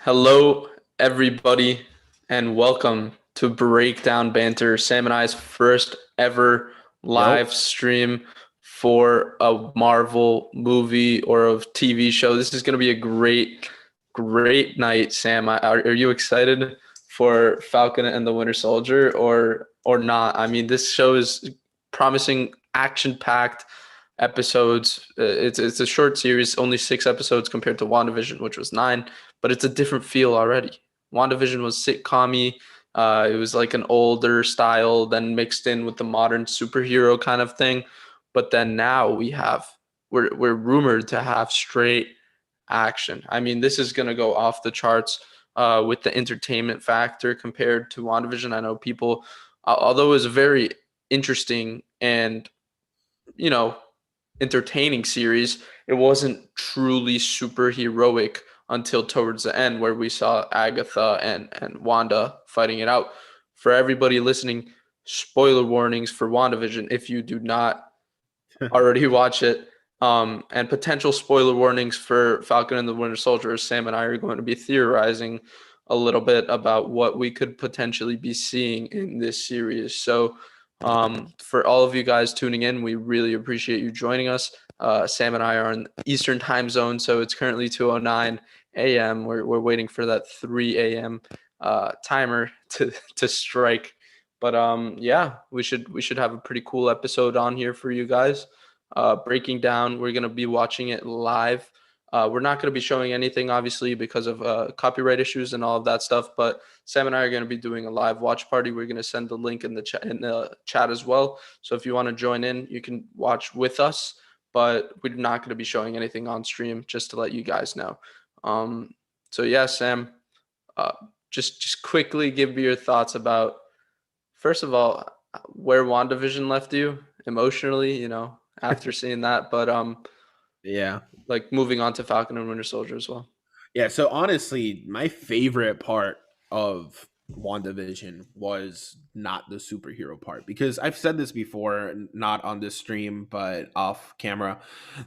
Hello, everybody, and welcome to Breakdown Banter, Sam and I's first ever Yep. live stream for a Marvel movie or a TV show. This is going to be a great night, Sam. Are you excited for Falcon and the Winter Soldier or not? I mean, this show is promising action-packed episodes. It's a short series, only 6 episodes compared to WandaVision, which was 9, but it's a different feel already. WandaVision was sitcom-y. It was like an older style, then mixed in with the modern superhero kind of thing. But then now we're rumored to have straight action. I mean, this is gonna go off the charts with the entertainment factor compared to WandaVision. I know people, although it was very interesting and you know entertaining series, it wasn't truly superheroic until towards the end where we saw Agatha and Wanda fighting it out. For everybody listening, spoiler warnings for WandaVision if you do not already watch it. And potential spoiler warnings for Falcon and the Winter Soldier, as Sam and I are going to be theorizing a little bit about what we could potentially be seeing in this series. So, for all of you guys tuning in, we really appreciate you joining us. Sam and I are in Eastern time zone, so it's currently 2:09 a.m. We're waiting for that 3 a.m. Timer to strike. But yeah, we should have a pretty cool episode on here for you guys. Breaking down, we're gonna be watching it live. We're not going to be showing anything, obviously, because of copyright issues and all of that stuff. But Sam and I are going to be doing a live watch party. We're going to send the link in the chat as well. So if you want to join in, you can watch with us. But we're not going to be showing anything on stream, just to let you guys know. So yeah, Sam, uh, just quickly give me your thoughts about, first of all, where WandaVision left you emotionally. After seeing that, but Yeah. like moving on to Falcon and Winter Soldier as well. Yeah. So honestly, my favorite part of WandaVision was not the superhero part because I've said this before, not on this stream, but off camera,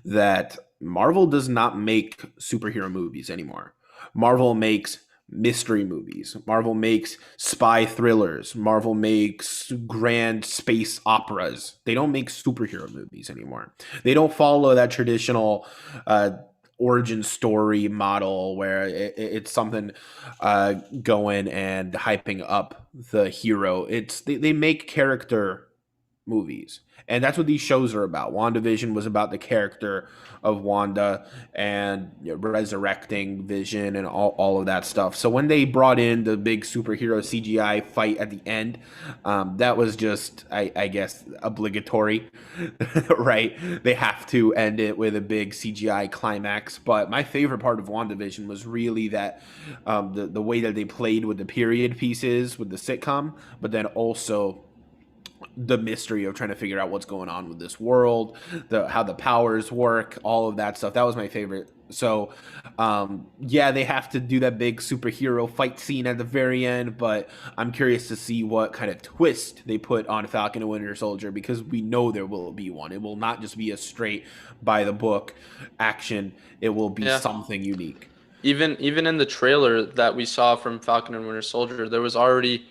that Marvel does not make superhero movies anymore. Marvel makes mystery movies. Marvel makes spy thrillers. Marvel makes grand space operas. They don't make superhero movies anymore. They don't follow that traditional origin story model where it's something going and hyping up the hero. They make character movies. And that's what these shows are about. WandaVision was about the character of Wanda and resurrecting Vision and all of that stuff. So when they brought in the big superhero CGI fight at the end, that was just, I guess, obligatory, right? They have to end it with a big CGI climax. But my favorite part of WandaVision was really that the way that they played with the period pieces with the sitcom, but then also the mystery of trying to figure out what's going on with this world, the how the powers work, all of that stuff. That was my favorite. So, yeah, they have to do that big superhero fight scene at the very end, but I'm curious to see what kind of twist they put on Falcon and Winter Soldier because we know there will be one. It will not just be a straight by the book action. It will be Yeah. something unique. Even in the trailer that we saw from Falcon and Winter Soldier, there was already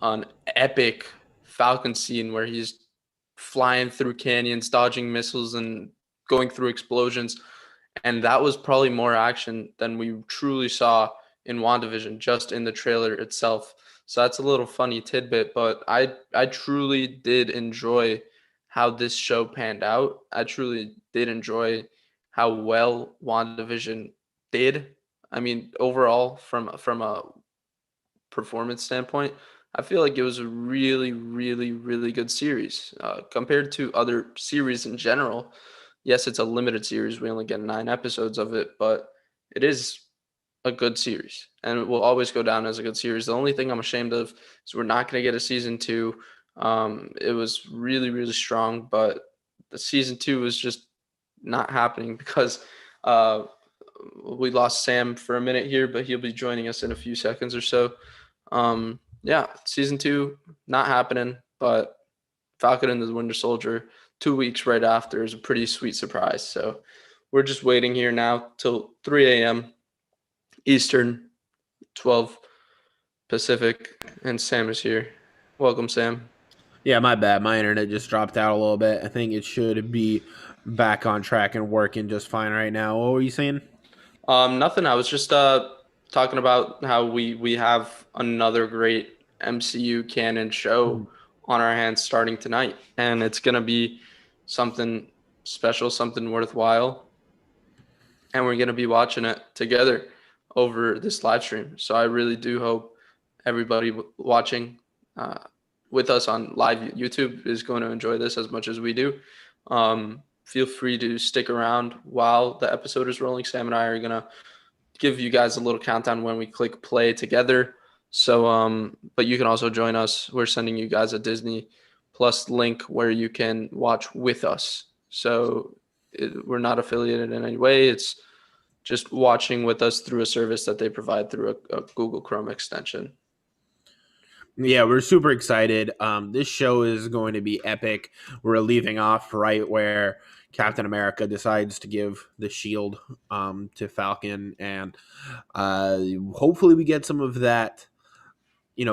an epic Falcon scene where he's flying through canyons, dodging missiles and going through explosions. And that was probably more action than we truly saw in WandaVision, just in the trailer itself. So that's a little funny tidbit, but I truly did enjoy how this show panned out. I truly did enjoy how well WandaVision did. I mean, overall, from a performance standpoint, I feel like it was a really good series compared to other series in general. Yes, it's a limited series. We only get 9 episodes of it, but it is a good series, and it will always go down as a good series. The only thing I'm ashamed of is we're not going to get a season two. It was really strong, but the season two was just not happening because uh, we lost Sam for a minute here, but he'll be joining us in a few seconds or so. Yeah, season two not happening, but Falcon and the Winter Soldier 2 weeks right after is a pretty sweet surprise. So we're just waiting here now till 3 a.m. Eastern, 12 Pacific, and Sam is here. Welcome, Sam. Yeah, my bad. My internet just dropped out a little bit. I think it should be back on track and working just fine right now. What were you saying? Nothing. I was just talking about how we have another great MCU canon show Mhm. on our hands starting tonight, and it's gonna be something special, something worthwhile, and we're gonna be watching it together over this live stream. So I really do hope everybody watching uh, with us on live YouTube is going to enjoy this as much as we do. Feel free to stick around while the episode is rolling. Sam and I are gonna give you guys a little countdown when we click play together. So, but you can also join us. We're sending you guys a Disney Plus link where you can watch with us. So we're not affiliated in any way. It's just watching with us through a service that they provide through a Google Chrome extension. Yeah, we're super excited. This show is going to be epic. We're leaving off right where Captain America decides to give the shield to Falcon, and hopefully we get some of that,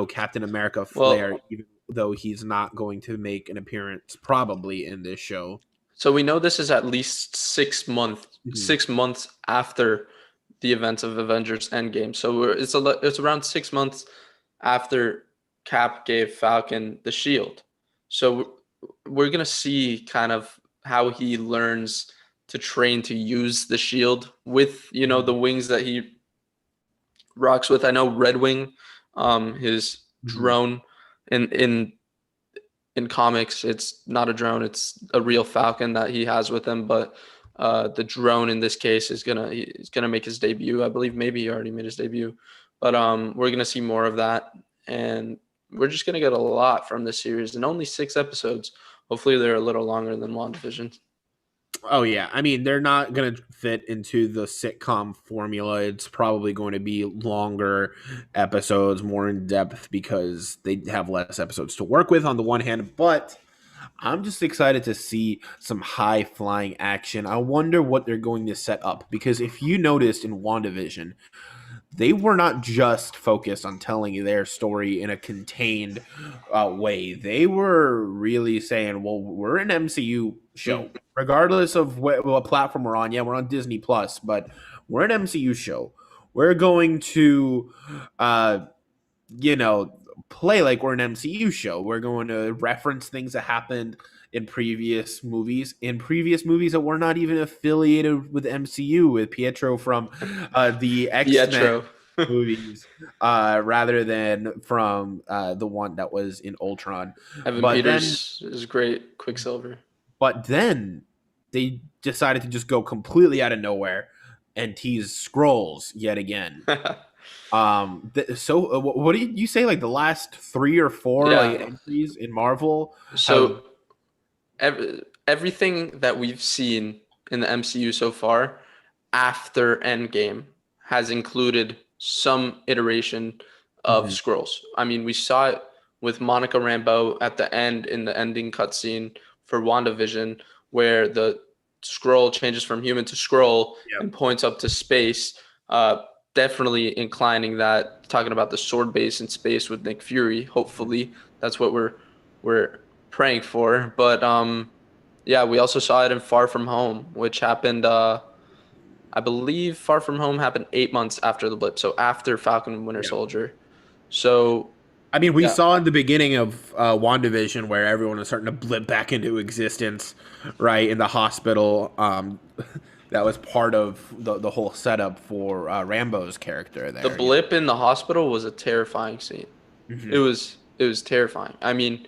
Captain America flair, Well, even though he's not going to make an appearance probably in this show. so we know this is at least 6 months, Mhm. 6 months after the events of Avengers Endgame. So it's around 6 months after Cap gave Falcon the shield. So we're gonna see kind of how he learns to train to use the shield with the Mhm. wings that he rocks with. I know Red Wing, his Mhm. drone in comics, it's not a drone, it's a real Falcon that he has with him, but the drone in this case he's gonna make his debut. I believe maybe he already made his debut, but we're gonna see more of that, and we're just gonna get a lot from this series in only 6 episodes. Hopefully, they're a little longer than WandaVision. Oh yeah, I mean they're not going to fit into the sitcom formula. It's probably going to be longer episodes, more in depth because they have less episodes to work with on the one hand, but I'm just excited to see some high flying action. I wonder what they're going to set up because if you noticed in WandaVision, they were not just focused on telling their story in a contained way. They were really saying, well, we're an MCU show. Mm. Regardless of what platform we're on, yeah, we're on Disney Plus, but we're an MCU show. We're going to, uh, you know, play like we're an MCU show. We're going to reference things that happened in previous movies that were not even affiliated with MCU, with Pietro from the X-Men Pietro, movies, rather than from the one that was in Ultron. Evan But then, Peters is great. Quicksilver. but then they decided to just go completely out of nowhere and tease scrolls yet again. What did you say? Like the last three or four like Yeah. entries in Marvel have. So everything that we've seen in the MCU so far after Endgame has included some iteration of Mhm. Skrulls. I mean, we saw it with Monica Rambeau at the end in the ending cutscene for WandaVision, where the Skrull changes from human to Skrull Yep. and points up to space. Definitely inclining that, talking about the sword base in space with Nick Fury. Hopefully, that's what we're praying for. But yeah, we also saw it in Far From Home, which happened. I believe Far From Home happened 8 months after the blip, so after Falcon and Winter Yeah. Soldier. So I mean, we yeah, saw in the beginning of WandaVision where everyone was starting to blip back into existence, right, in the hospital. That was part of the whole setup for Rambo's character the there. blip in the hospital was a terrifying scene. Mhm. It was terrifying. I mean,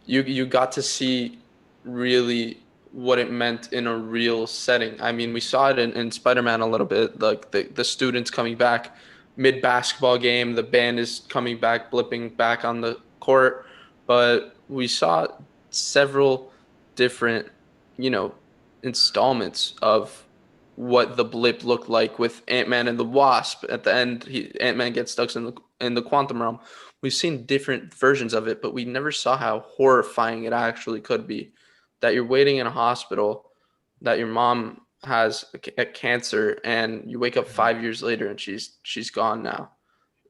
you got to see really what it meant in a real setting. I mean, we saw it in Spider-Man a little bit, like the students coming back mid basketball game, the band is coming back, blipping back on the court, but we saw several different, you know, installments of what the blip looked like with Ant-Man and the Wasp. At the end, Ant-Man gets stuck in the quantum realm. We've seen different versions of it, but we never saw how horrifying it actually could be. That you're waiting in a hospital, that your mom has a cancer, and you wake up 5 years later and she's gone now.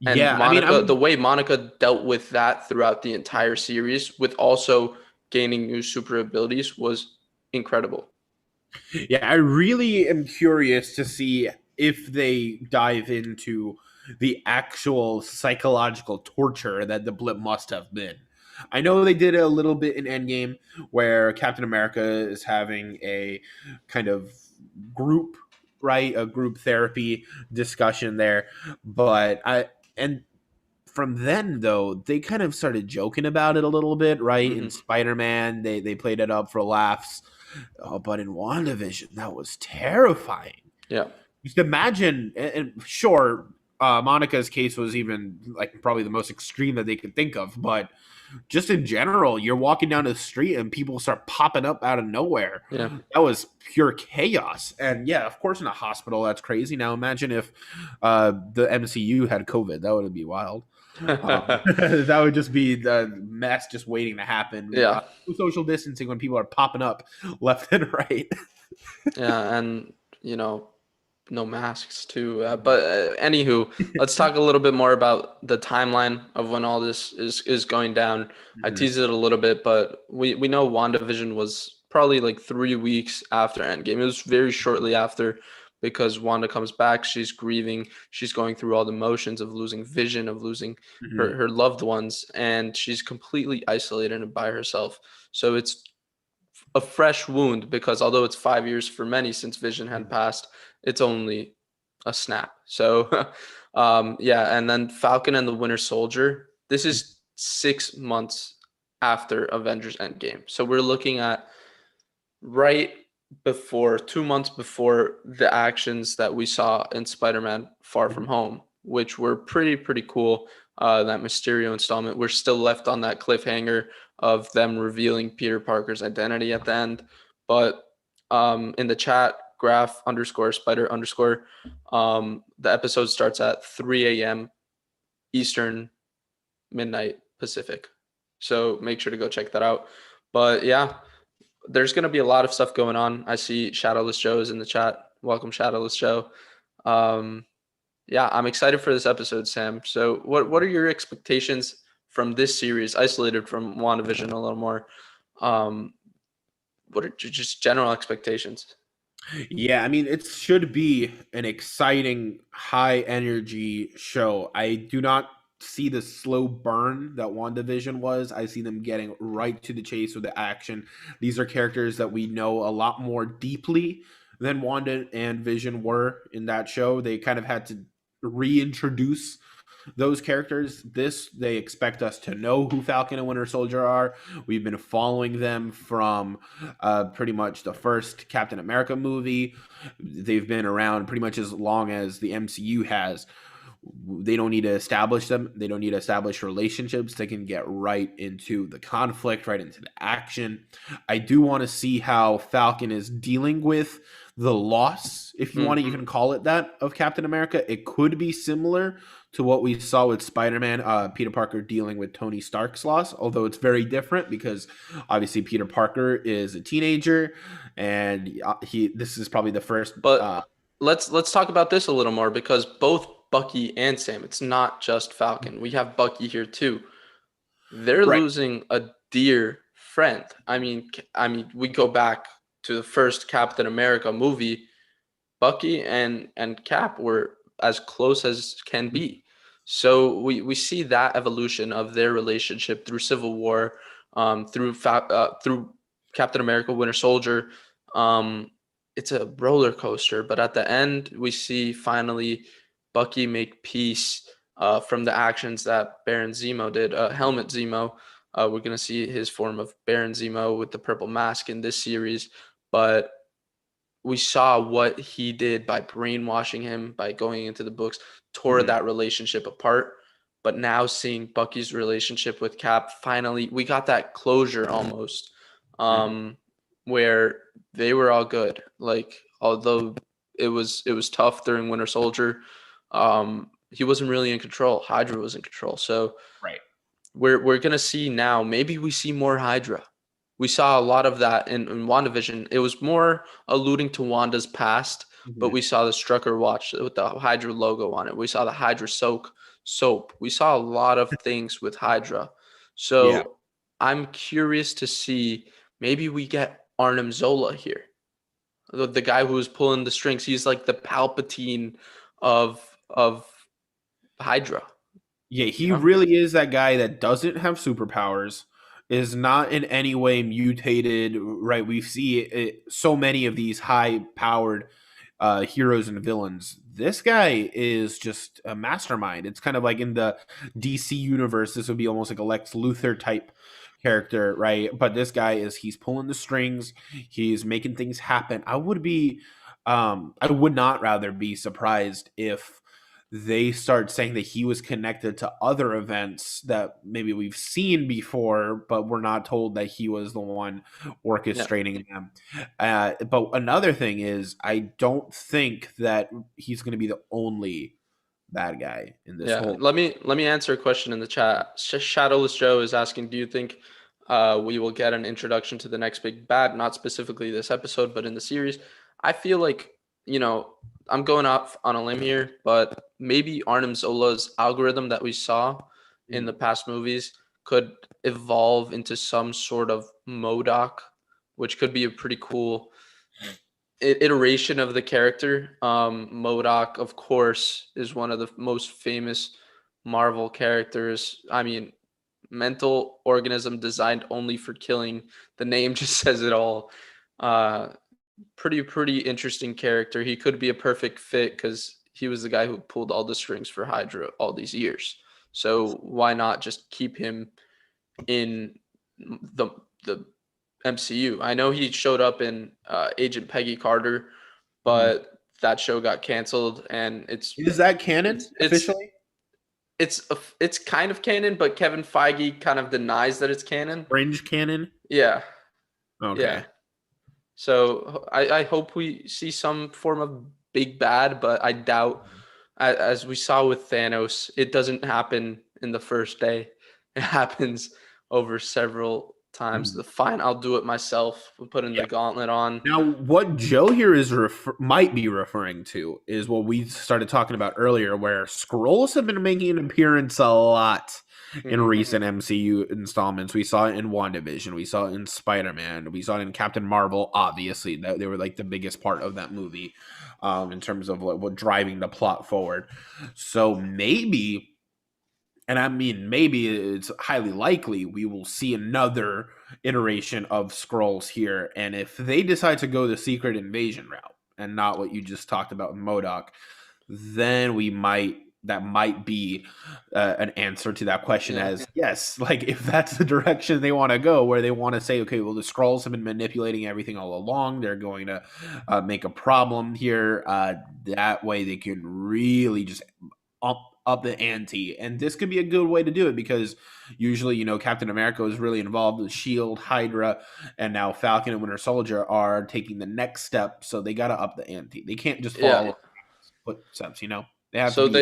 And Yeah, I mean, I Monica, the would. way Monica dealt with that throughout the entire series, with also gaining new super abilities, was incredible. Yeah, I really am curious to see if they dive into the actual psychological torture that the blip must have been. I know they did a little bit in Endgame where Captain America is having a kind of group, right? A group therapy discussion there. But and from then though, they kind of started joking about it a little bit, right? In Hmm. Spider-Man, they played it up for laughs. Oh, but in WandaVision, that was terrifying. Yeah, Just imagine, and sure, Monica's case was even like probably the most extreme that they could think of, but just in general, you're walking down the street and people start popping up out of nowhere. yeah. That was pure chaos. And yeah, of course, in a hospital, that's crazy. Now imagine if the MCU had COVID. That would be wild. That would just be the mess just waiting to happen. Yeah, Social distancing when people are popping up left and right. yeah, and you know, no masks too. But anywho, let's talk a little bit more about the timeline of when all this is going down. I Mhm. teased it a little bit, but we know WandaVision was probably like 3 weeks after Endgame. It was very shortly after because Wanda comes back. She's grieving. She's going through all the motions of losing Vision, of losing Mhm. her loved ones, and she's completely isolated and by herself. So it's a fresh wound because although it's 5 years for many since Vision had passed, it's only a snap. So, yeah, and then Falcon and the Winter Soldier. This is 6 months after Avengers Endgame. So we're looking at right before 2 months before the actions that we saw in Spider-Man Far From Home, which were pretty cool. That Mysterio installment. We're still left on that cliffhanger of them revealing Peter Parker's identity at the end. But in the chat, graph underscore spider underscore, the episode starts at 3 a.m. Eastern, midnight Pacific. So make sure to go check that out. But yeah, there's going to be a lot of stuff going on. I see Shadowless Joe is in the chat. Welcome, Shadowless Joe. Um, yeah, I'm excited for this episode, Sam. So, what are your expectations from this series, isolated from WandaVision a little more? Um, what are just general expectations? Yeah, I mean, it should be an exciting, high energy show. I do not see the slow burn that WandaVision was. I see them getting right to the chase with the action. These are characters that we know a lot more deeply than Wanda and Vision were in that show. They kind of had to reintroduce those characters. This, they expect us to know who Falcon and Winter Soldier are. We've been following them from pretty much the first Captain America movie. They've been around pretty much as long as the MCU has. They don't need to establish them. They don't need to establish relationships. They can get right into the conflict, right into the action. I do want to see how Falcon is dealing with the loss, if you want to Mm-hmm. even call it that, of Captain America. It could be similar to what we saw with Spider-Man, Peter Parker dealing with Tony Stark's loss, although it's very different because obviously Peter Parker is a teenager, and he this is probably the first. But let's talk about this a little more because both Bucky and Sam, it's not just Falcon. We have Bucky here too. They're Right. losing a dear friend. I mean, we go back to the first Captain America movie. Bucky and Cap were as close as can be. So we see that evolution of their relationship through Civil War, through Captain America, Winter Soldier. Um, it's a roller coaster, but at the end we see finally Bucky make peace from the actions that Baron Zemo did. Helmet Zemo. We're gonna see his form of Baron Zemo with the purple mask in this series, but we saw what he did by brainwashing him, by going into the books, tore Mhm. that relationship apart. But now seeing Bucky's relationship with Cap, finally, we got that closure almost, Mhm. um, where they were all good. Like, although it was tough during Winter Soldier, he wasn't really in control. Hydra was in control. So Right. we're gonna see now. Maybe we see more Hydra. We saw a lot of that in WandaVision. It was more alluding to Wanda's past, but Mhm. we saw the Strucker watch with the Hydra logo on it. We saw the Hydra soap. We saw a lot of things with Hydra. Yeah. So I'm curious to see, maybe we get Arnim Zola here. The guy who was pulling the strings. He's like the Palpatine of Hydra, Yeah, you he know? really is that guy that doesn't have superpowers, is not in any way mutated, right? We see so many of these high-powered heroes and villains. This guy is just a mastermind. It's kind of like in the DC universe, this would be almost like a Lex Luthor type character, right? But this guy he's pulling the strings, he's making things happen. I would not rather be surprised if they start saying that he was connected to other events that maybe we've seen before, but we're not told that he was the one Yeah. orchestrating them. But another thing is, I don't think that he's going to be the only bad guy in this Yeah, whole. let me answer a question in the chat. Shadowless Joe is asking, do you think we will get an introduction to the next big bad? Not specifically this episode, but in the series. I feel like, I'm going off on a limb here, but maybe Arnim Zola's algorithm that we saw in the past movies could evolve into some sort of Modoc, which could be a pretty cool iteration of the character. Modoc, of course, is one of the most famous Marvel characters. I mean, mental organism designed only for killing. The name just says it all. Uh, pretty interesting character. He could be a perfect fit because he was the guy who pulled all the strings for Hydra all these years. So why not just keep him in the MCU? I know he showed up in Agent Peggy Carter, Mhm. but that show got canceled, and it's Is that canon it's it's officially? it's kind of canon, but Kevin Feige kind of denies that it's canon. Fringe canon? Yeah, Okay. yeah. So I hope we see some form of big bad, but I doubt, as we saw with Thanos, it doesn't happen in the first day. It happens over several times. The Mhm. fine, I'll do it myself. We're putting Yeah. the gauntlet on. Now, what Joe here is might be referring to is what we started talking about earlier, where scrolls have been making an appearance a lot in Hmm. recent MCU installments. We saw it in WandaVision, we saw it in Spider-Man, we saw it in Captain Marvel. Obviously, that they were like the biggest part of that movie, in terms of what driving the plot forward. So maybe, and I mean, maybe it's highly likely we will see another iteration of scrolls here. And if they decide to go the secret invasion route and not what you just talked about in Modoc, then that might be an answer to that question. Yeah. As yes, like if that's the direction they want to go, where they want to say, okay, well, the scrolls have been manipulating everything all along, they're going to make a problem here. That way they can really just up the ante. And this could be a good way to do it, because usually, Captain America is really involved with Shield, Hydra, and now Falcon and Winter Soldier are taking the next step. So they got to up the ante. They can't just Yeah. follow footsteps. They have to So be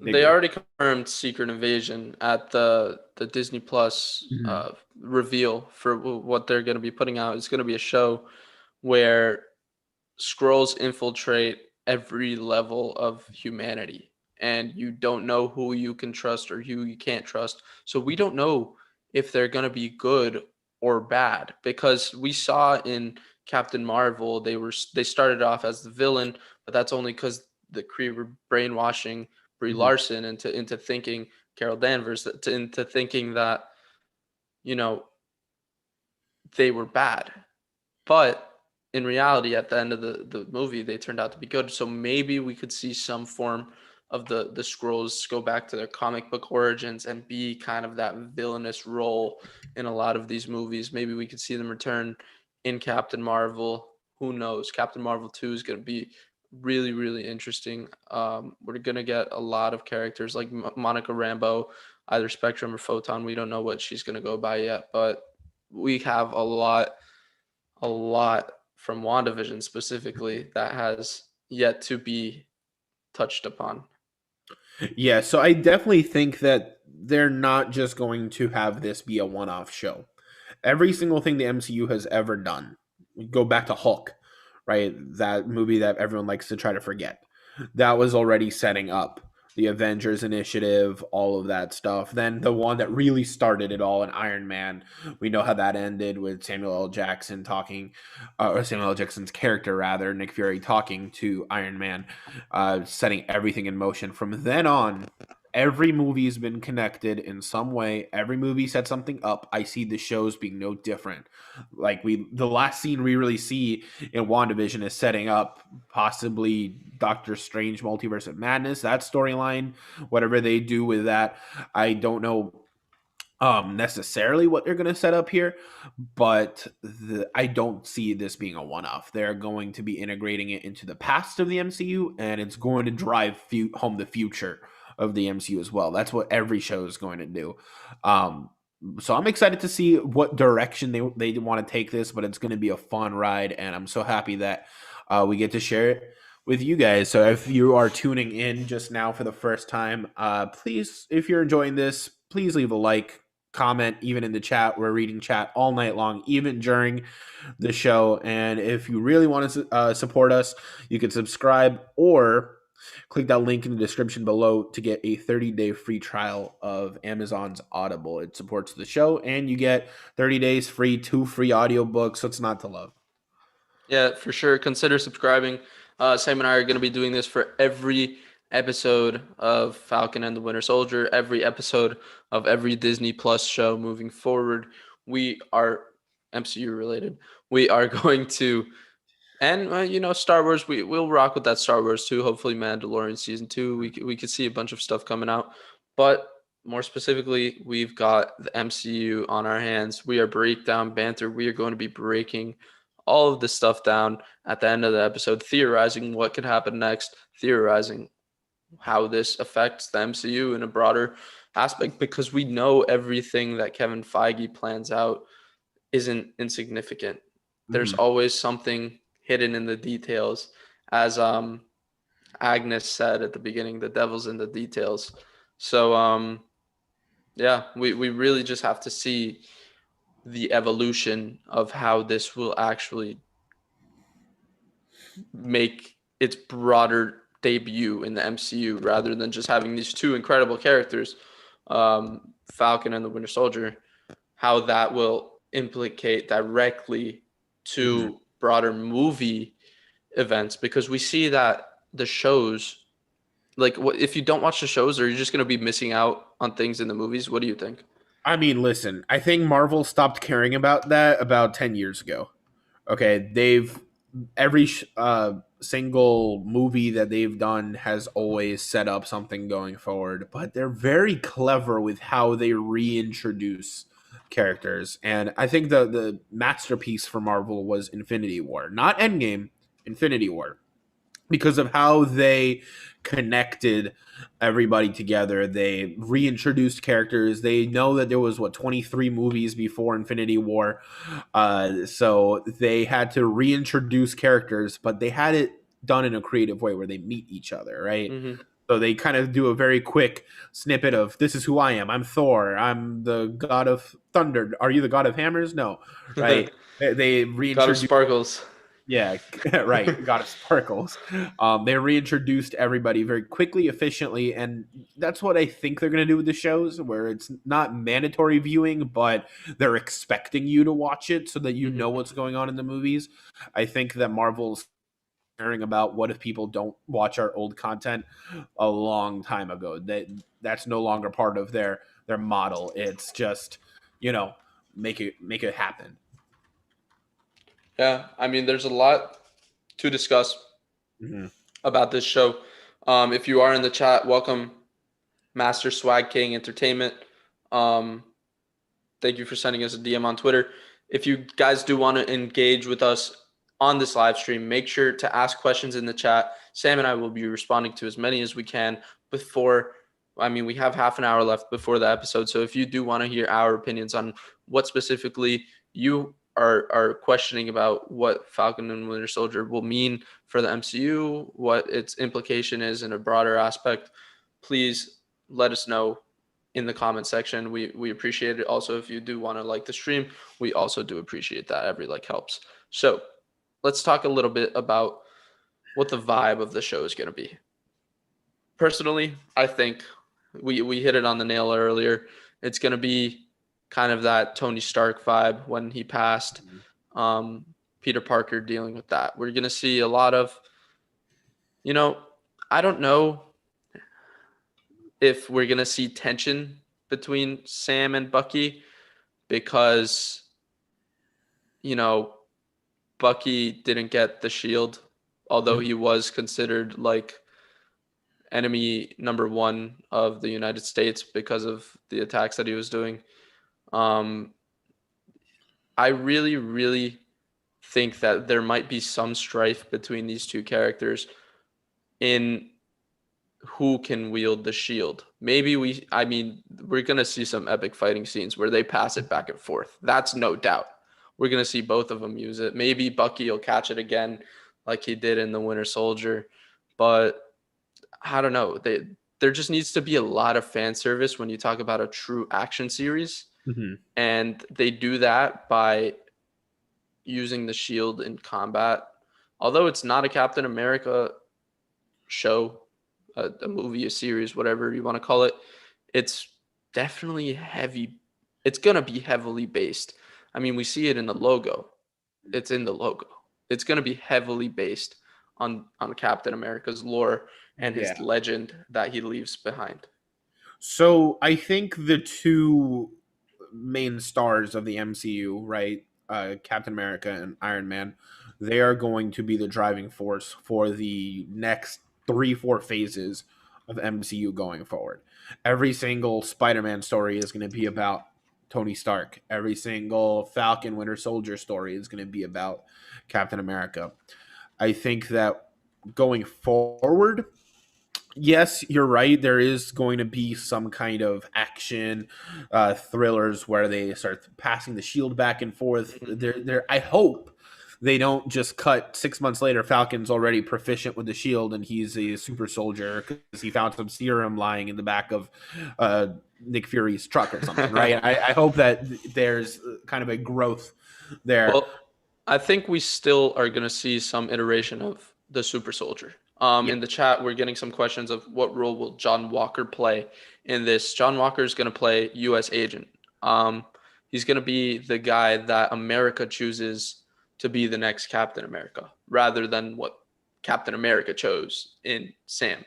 they bigger. already confirmed Secret Invasion at the Disney Plus Mhm. reveal for what they're going to be putting out. It's going to be a show where scrolls infiltrate every level of humanity, and you don't know who you can trust or who you can't trust. So we don't know if they're going to be good or bad, because we saw in Captain Marvel they started off as the villain, but that's only because the Kree were brainwashing Brie Mhm. Larson into thinking, Carol Danvers, into thinking that, you know they were bad. But in reality, at the end of the movie, they turned out to be good. So maybe we could see some form of the scrolls go back to their comic book origins and be kind of that villainous role in a lot of these movies. Maybe we could see them return in Captain Marvel. Who knows? Captain Marvel 2 is going to be really interesting. We're going to get a lot of characters like Monica Rambeau, either Spectrum or Photon. We don't know what she's going to go by yet, but we have a lot from WandaVision specifically that has yet to be touched upon. Yeah, so I definitely think that they're not just going to have this be a one-off show. Every single thing the MCU has ever done. We go back to Hulk, right? That movie that everyone likes to try to forget. That was already setting up the Avengers Initiative, all of that stuff. Then the one that really started it all in Iron Man, we know how that ended with Samuel L. Jackson talking, or Samuel L. Jackson's character rather, Nick Fury talking to Iron Man, setting everything in motion. From then on, every movie's been connected in some way. Every movie set something up. I see the shows being no different. Like the last scene we really see in WandaVision is setting up possibly Doctor Strange Multiverse of Madness, that storyline, whatever they do with that. I don't know necessarily what they're going to set up here, but I don't see this being a one-off. They're going to be integrating it into the past of the MCU, and it's going to drive home the future of the MCU as well. That's what every show is going to do. So I'm excited to see what direction they want to take this, but it's going to be a fun ride, and I'm so happy that we get to share it with you guys. So if you are tuning in just now for the first time, please, if you're enjoying this, please leave a like, comment, even in the chat. We're reading chat all night long, even during the show. And if you really want to support us, you can subscribe or click that link in the description below to get a 30-day free trial of Amazon's Audible. It supports the show, and you get 30 days free, 2 free audiobooks. So it's not to love. Yeah, for sure. Consider subscribing. Sam and I are going to be doing this for every episode of Falcon and the Winter Soldier, every episode of every Disney Plus show moving forward. We are MCU related. We are going to, and Star Wars. We'll rock with that Star Wars too. Hopefully, Mandalorian season 2. We could see a bunch of stuff coming out, but more specifically, we've got the MCU on our hands. We are breakdown banter. We are going to be breaking all of this stuff down at the end of the episode, theorizing what could happen next, theorizing how this affects the MCU in a broader aspect, because we know everything that Kevin Feige plans out isn't insignificant. There's always something hidden in the details. As Agnes said at the beginning, the devil's in the details. So yeah, we really just have to see the evolution of how this will actually make its broader debut in the MCU, rather than just having these two incredible characters, Falcon and the Winter Soldier, how that will implicate directly to broader movie events, because we see that the shows, like, what if you don't watch the shows, are you just going to be missing out on things in the movies? What do you think? I mean, listen, I think Marvel stopped caring about that about 10 years ago. Okay, they've every single movie that they've done has always set up something going forward, but they're very clever with how they reintroduce characters. And I think the masterpiece for Marvel was Infinity War, not Endgame, Infinity War, because of how they connected everybody together. They reintroduced characters. They know that there was 23 movies before Infinity War, so they had to reintroduce characters, but they had it done in a creative way where they meet each other, right? Mm-hmm. So they kind of do a very quick snippet of, this is who I am. I'm Thor. I'm the god of thunder. Are you the god of hammers? No, right? They God of reintroduce. Sparkles. Yeah, right. God of Sparkles. They reintroduced everybody very quickly, efficiently, and that's what I think they're going to do with the shows, where it's not mandatory viewing, but they're expecting you to watch it so that you know what's going on in the movies. I think that Marvel's caring about what if people don't watch our old content a long time ago. That's no longer part of their model. It's just, make it happen. Yeah, I mean, there's a lot to discuss about this show. If you are in the chat, welcome, Master Swag King Entertainment. Thank you for sending us a DM on Twitter. If you guys do want to engage with us on this live stream, make sure to ask questions in the chat. Sam and I will be responding to as many as we can before. I mean, we have half an hour left before the episode. So if you do want to hear our opinions on what specifically you are questioning about what Falcon and Winter Soldier will mean for the MCU, what its implication is in a broader aspect, please let us know in the comment section. We appreciate it. Also, if you do want to like the stream, we also do appreciate that. Every like helps. So let's talk a little bit about what the vibe of the show is going to be. Personally, I think we hit it on the nail earlier. It's going to be kind of that Tony Stark vibe when he passed. Um, Peter Parker dealing with that. We're going to see a lot of, you know, I don't know if we're going to see tension between Sam and Bucky because, you know, Bucky didn't get the shield, although he was considered like enemy number one of the United States because of the attacks that he was doing. Um, I really, really think that there might be some strife between these two characters in who can wield the shield. Maybe I mean, we're going to see some epic fighting scenes where they pass it back and forth. That's no doubt. We're going to see both of them use it. Maybe Bucky will catch it again like he did in the Winter Soldier. But I don't know. There just needs to be a lot of fan service when you talk about a true action series. Mm-hmm. And they do that by using the shield in combat. Although it's not a Captain America show, a movie, a series, whatever you want to call it, it's definitely heavy. It's going to be heavily based. I mean, we see it in the logo. It's in the logo. It's going to be heavily based on Captain America's lore and Yeah. his legend that he leaves behind. So I think the two main stars of the MCU, right, Captain America and Iron Man, they are going to be the driving force for the next 3-4 phases of MCU going forward. Every single Spider-Man story is going to be about Tony Stark. Every single Falcon Winter Soldier story is going to be about Captain America. I think that going forward, yes, you're right. There is going to be some kind of action thrillers where they start passing the shield back and forth. There. I hope they don't just cut 6 months later. Falcon's already proficient with the shield and he's a super soldier because he found some serum lying in the back of Nick Fury's truck or something, right? I hope that there's kind of a growth there. Well, I think we still are going to see some iteration of the super soldier. Yeah. In the chat, we're getting some questions of what role will John Walker play in this. John Walker is going to play U.S. agent. He's going to be the guy that America chooses to be the next Captain America, rather than what Captain America chose in Sam.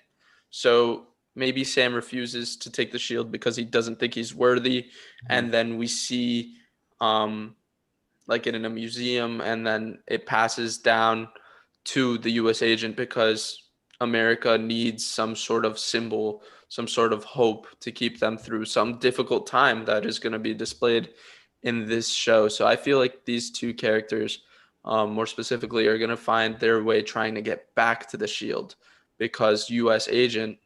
So maybe Sam refuses to take the shield because he doesn't think he's worthy, and then we see like in a museum, and then it passes down to the U.S. agent because America needs some sort of symbol, some sort of hope to keep them through some difficult time that is going to be displayed in this show. So I feel like these two characters, more specifically, are going to find their way trying to get back to the shield because U.S. agent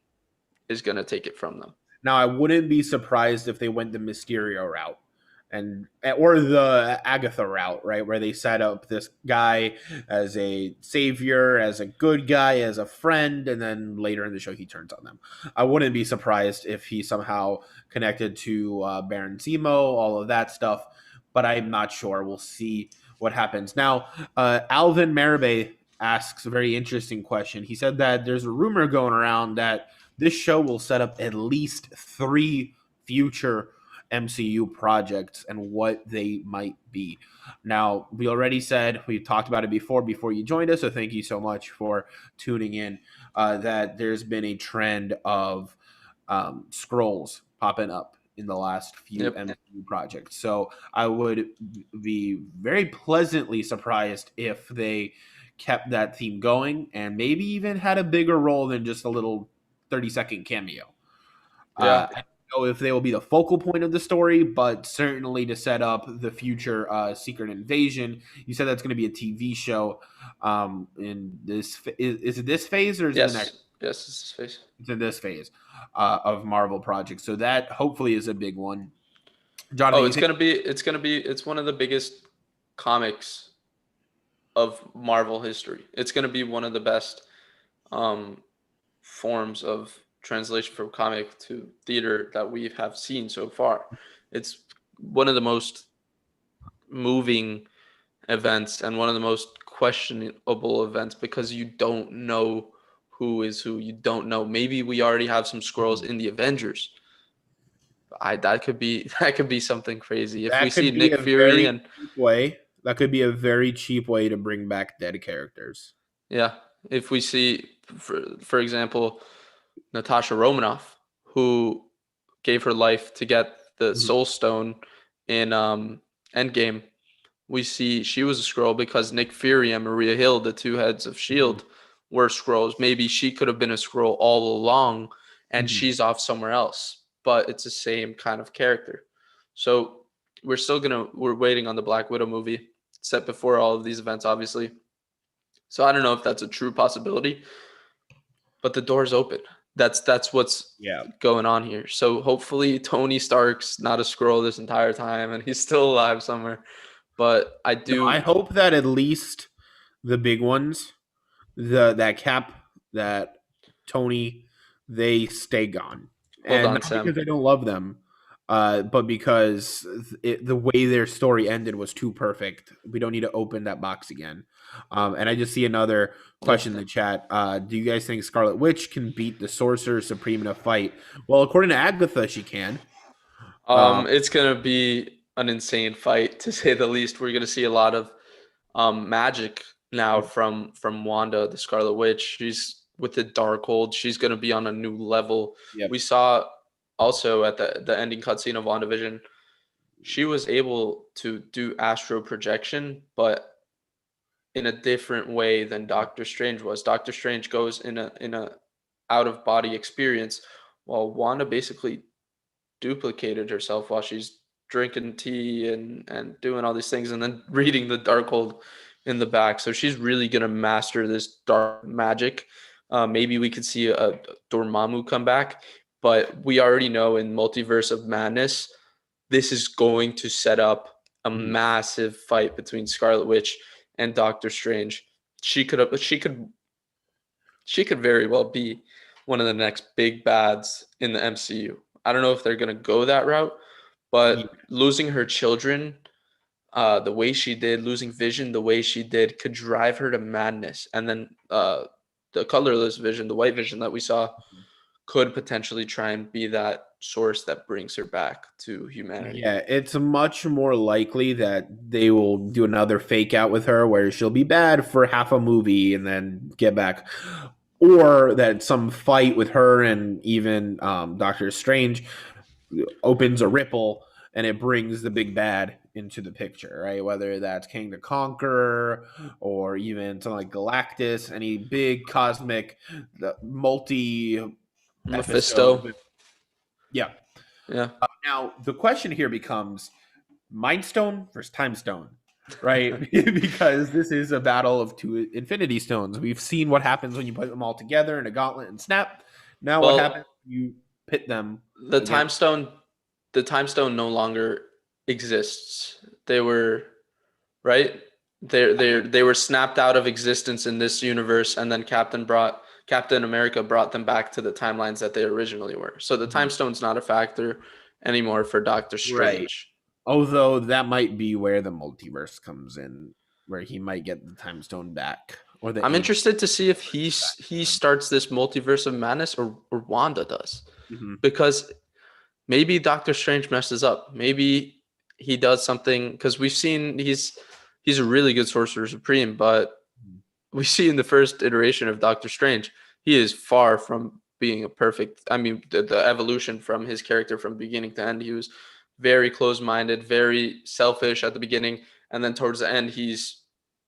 is going to take it from them. Now, I wouldn't be surprised if they went the Mysterio route or the Agatha route, right, where they set up this guy as a savior, as a good guy, as a friend, and then later in the show he turns on them. I wouldn't be surprised if he somehow connected to Baron Zemo, all of that stuff, but I'm not sure. We'll see what happens. Now, Alvin Meribe asks a very interesting question. He said that there's a rumor going around that this show will set up at least 3 future MCU projects and what they might be. Now, we already said, we talked about it before you joined us, so thank you so much for tuning in, that there's been a trend of scrolls popping up in the last few MCU projects. So I would be very pleasantly surprised if they kept that theme going and maybe even had a bigger role than just a little 30-second cameo. Yeah. I don't know if they will be the focal point of the story, but certainly to set up the future Secret Invasion. You said that's going to be a TV show. In this, is it this phase or is it the next? Yes, it's this phase. It's in this phase of Marvel projects. So that hopefully is a big one. Jonathan, it's one of the biggest comics of Marvel history. It's going to be one of the best forms of translation from comic to theater that we have seen so far. It's one of the most moving events and one of the most questionable events because you don't know who is who. You don't know. Maybe we already have some scrolls Mhm. in the Avengers. I that could be that could be something crazy. If we That see could be Nick a Fury very and cheap way. That could be a very cheap way to bring back dead characters. yeah, if we see for example Natasha Romanoff who gave her life to get the Mhm. Soul Stone in Endgame, we see she was a scroll because Nick Fury and Maria Hill, the two heads of Mhm. Shield, were scrolls. Maybe she could have been a scroll all along, and Mhm. she's off somewhere else. But it's the same kind of character. So we're waiting on the Black Widow movie set before all of these events, obviously. So I don't know if that's a true possibility, but the door's open. That's what's Yeah. going on here. So hopefully Tony Stark's not a scroll this entire time and he's still alive somewhere. But I No, I do hope that at least the big ones, the that Cap, that Tony, they stay gone, hold and on, not because Sam. I don't love them, but because the way their story ended was too perfect. We don't need to open that box again. And I just see another Yeah. question in the chat. Do you guys think Scarlet Witch can beat the Sorcerer Supreme in a fight? Well, according to Agatha, she can. Um, It's gonna be an insane fight to say the least. We're gonna see a lot of magic now yep, from Wanda, the Scarlet Witch. She's with the Darkhold. She's gonna be on a new level. yep. We saw also at the ending cutscene of WandaVision, she was able to do astral projection, but in a different way than Doctor Strange was. Doctor Strange goes in a out of body experience, while Wanda basically duplicated herself while she's drinking tea and doing all these things and then reading the Darkhold in the back. So she's really gonna master this dark magic. Maybe we could see a Dormammu come back, but we already know in Multiverse of Madness, this is going to set up a Mhm. massive fight between Scarlet Witch and Doctor Strange. She could very well be one of the next big bads in the MCU. I don't know if they're gonna go that route, Yeah. but losing her children, the way she did, losing Vision the way she did, could drive her to madness. And then the colorless Vision, the white Vision that we saw, could potentially try and be that source that brings her back to humanity. Yeah, it's much more likely that they will do another fake out with her where she'll be bad for half a movie and then get back. Or that some fight with her and even Doctor Strange opens a ripple and it brings the big bad into the picture, right? Whether that's King the Conqueror or even something like Galactus, any big cosmic, multi episode. Mephisto, Yeah. yeah. Now, the question here becomes Mind Stone versus Time Stone, right? Because this is a battle of two Infinity Stones. We've seen what happens when you put them all together in a gauntlet and snap. Now, what Well, happens when you pit them the against? time stone the time stone no longer exists. They were right. They were snapped out of existence in this universe, and then Captain America brought them back to the timelines that they originally were. So the time Mhm. stone's not a factor anymore for Doctor Right. Strange. Although that might be where the multiverse comes in, where he might get the Time Stone back or the I'm age interested to see if back he to him. starts this multiverse of madness or Wanda does, Mm-hmm. because maybe Doctor Strange messes up. Maybe he does something because we've seen he's a really good Sorcerer Supreme, but we see in the first iteration of Doctor Strange, he is far from being a perfect. I mean, the evolution from his character from beginning to end, he was very close-minded, very selfish at the beginning, and then towards the end, he's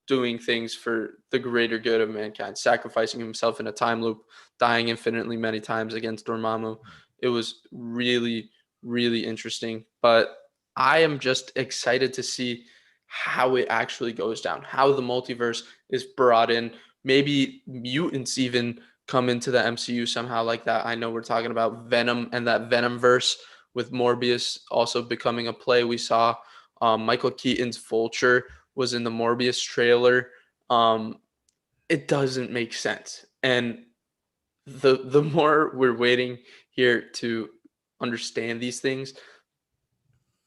doing things for the greater good of mankind, sacrificing himself in a time loop, dying infinitely many times against Dormammu. It was really, really interesting. But I am just excited to see how it actually goes down, how the multiverse is brought in. Maybe mutants even come into the MCU somehow like that. I know we're talking about Venom and that Venom verse with Morbius also becoming a play. We saw Michael Keaton's Vulture was in the Morbius trailer. It doesn't make sense. And the more we're waiting here to understand these things,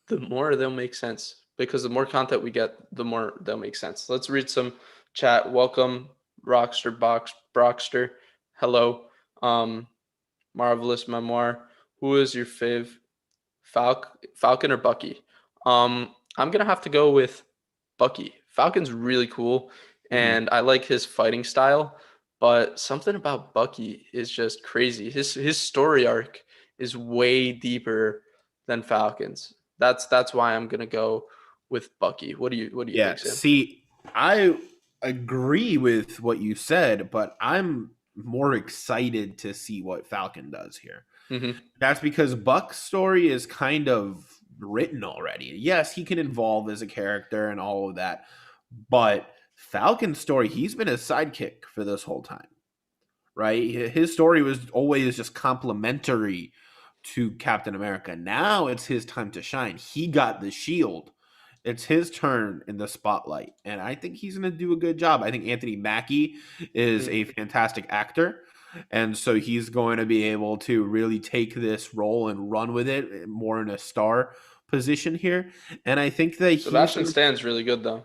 the more they'll make sense. Because the more content we get, the more they'll make sense. Let's read some chat. Welcome, Brockster. Hello. Um, Marvelous Memoir. Who is your fave? Falcon or Bucky? I'm gonna have to go with Bucky. Falcon's really cool, Mhm. and I like his fighting style. But something about Bucky is just crazy. His story arc is way deeper than Falcon's. That's why I'm gonna go with Bucky. What do you Yeah, think, Sam? see, I agree with what you said, but I'm more excited to see what Falcon does here. Mm-hmm. That's because Buck's story is kind of written already. Yes, he can evolve as a character and all of that, but Falcon's story, he's been a sidekick for this whole time, right? His story was always just complimentary to Captain America. Now it's his time to shine. He got the shield. It's his turn in the spotlight, and I think he's going to do a good job. I think Anthony Mackie is Mm-hmm. a fantastic actor, and so he's going to be able to really take this role and run with it more in a star position here. And I think that Sebastian Stan's really good though.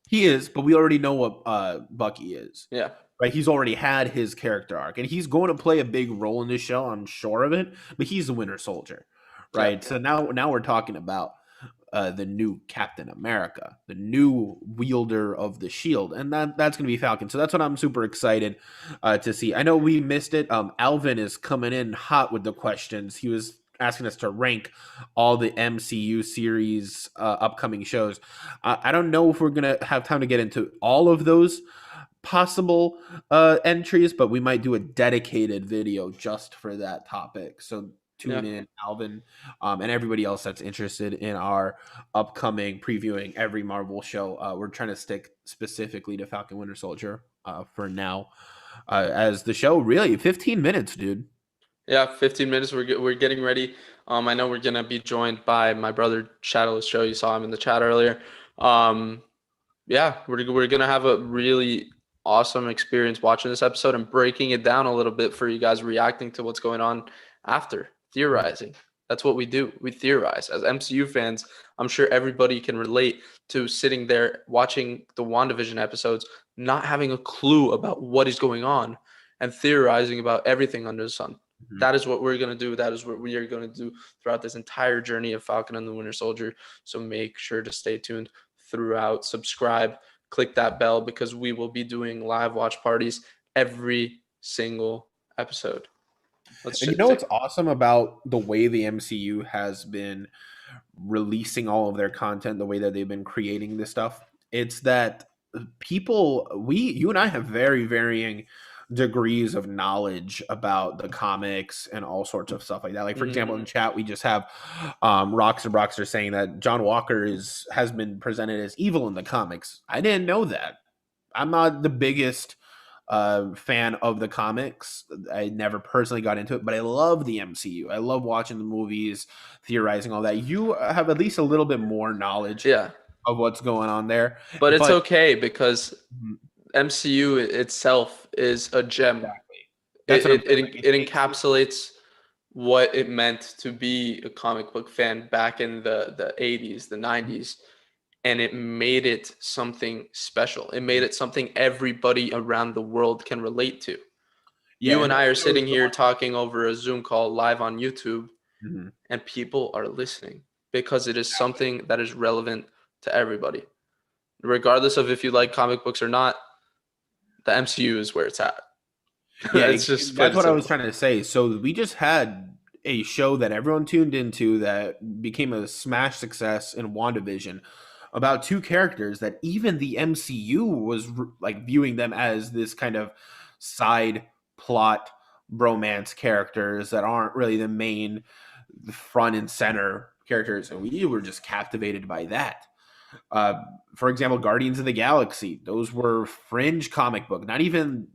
he is, but we already know what Bucky is, Yeah. right? He's already had his character arc, and he's going to play a big role in this show. I'm sure of it. But he's the Winter Soldier, Yeah. right? So now we're talking about the new Captain America, the new wielder of the shield, and that's going to be Falcon. So that's what I'm super excited to see. I know we missed it. Alvin is coming in hot with the questions. He was asking us to rank all the MCU series upcoming shows. I don't know if we're going to have time to get into all of those possible entries, but we might do a dedicated video just for that topic. So Yeah. tune in, Alvin, and everybody else that's interested in our upcoming previewing every Marvel show. We're trying to stick specifically to Falcon Winter Soldier for now, as the show really 15 minutes, dude. Yeah, 15 minutes. We're getting ready. I know we're gonna be joined by my brother Shadowless Show. You saw him in the chat earlier. Um, yeah, we're gonna have a really awesome experience watching this episode and breaking it down a little bit for you guys, reacting to what's going on after, theorizing. That's what we do. We theorize. As MCU fans, I'm sure everybody can relate to sitting there watching the WandaVision episodes, not having a clue about what is going on and theorizing about everything under the sun. Mhm. That is what we're going to do. That is what we are going to do throughout this entire journey of Falcon and the Winter Soldier. So make sure to stay tuned throughout. Subscribe, click that bell because we will be doing live watch parties every single episode. Let's And you know take. what's awesome about the way the MCU has been releasing all of their content, the way that they've been creating this stuff? It's that you and I have very varying degrees of knowledge about the comics and all sorts of stuff like that. Like for example, in Mm, chat, we just have Roxer saying that John Walker has been presented as evil in the comics. I didn't know that. I'm not the biggest fan of the comics. I never personally got into it, but I love the MCU. I love watching the movies, theorizing all that. You have at least a little bit more knowledge yeah, of what's going on there, but it's but okay because Mhm, MCU itself is a gem. exactly. That's It what I'm it, saying. it, Like it takes this. encapsulates what it meant to be a comic book fan back in the 80s, the 90s, and it made it something special. It made it something everybody around the world can relate to. Yeah, You and and that I are shows sitting here talking over a Zoom call live on YouTube, Mhm, and people are listening because it is exactly. something that is relevant to everybody. Regardless of if you like comic books or not, the MCU is where it's at. Yeah, It's just plain that's and what I was simple. trying to say. So we just had a show that everyone tuned into that became a smash success in WandaVision about two characters that even the MCU was like viewing them as this kind of side plot bromance characters that aren't really the main front and center characters, and we were just captivated by that. Uh, for example, Guardians of the Galaxy; those were fringe comic book, not even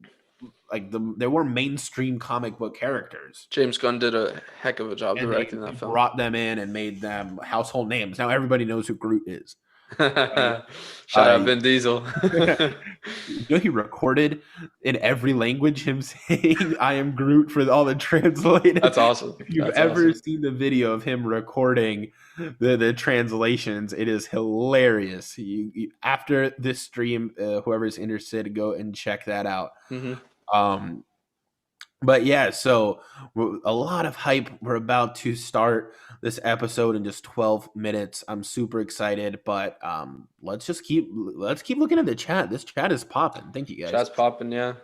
like they were mainstream comic book characters, James Gunn did a heck of a job and they, directing they that film. brought them in and made them household names. Now everybody knows who Groot is, Right? Shout out Vin Diesel. He recorded in every language him saying "I am Groot" for all the translated. That's awesome. If you've That's ever awesome. seen the video of him recording the translations, it is hilarious. After this stream, whoever's interested, go and check that out. Hmm. Um, but yeah, so a lot of hype. We're about to start this episode in just 12 minutes. I'm super excited, but let's keep looking at the chat. This chat is popping. Thank you guys. Chat's popping, yeah.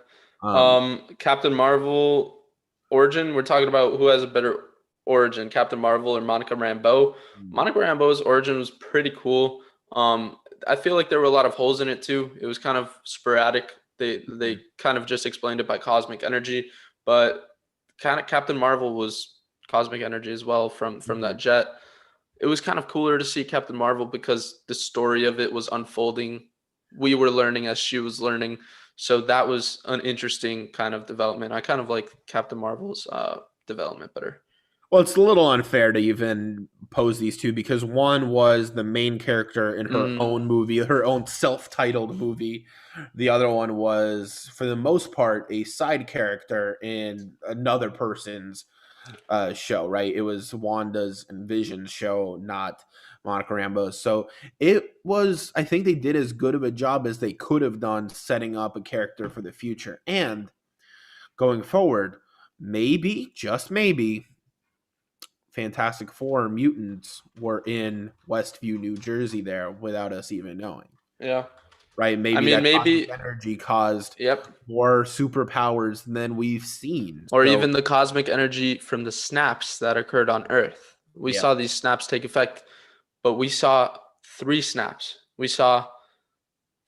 Um, Captain Marvel origin. We're talking about who has a better origin, Captain Marvel or Monica Rambeau. Monica Rambeau's origin was pretty cool. I feel like there were a lot of holes in it too. It was kind of sporadic. They kind of just explained it by cosmic energy, but kind of Captain Marvel was cosmic energy as well from that jet. It was kind of cooler to see Captain Marvel because the story of it was unfolding. We were learning as she was learning. So that was an interesting kind of development. I kind of like Captain Marvel's development better. well, it's a little unfair to even pose these two because one was the main character in her Mm, own movie, her own self-titled movie. The other one was, for the most part, a side character in another person's show, right? It was Wanda's and Vision's show, not Monica Rambeau's. So it was, I think they did as good of a job as they could have done setting up a character for the future. And going forward, maybe, just maybe, Fantastic Four mutants were in Westview, New Jersey there without us even knowing. yeah. Right? I Maybe mean, that maybe, cosmic energy caused yep. more superpowers than we've seen. Or So, even the cosmic energy from the snaps that occurred on Earth. We yeah. saw these snaps take effect, but we saw three snaps. We saw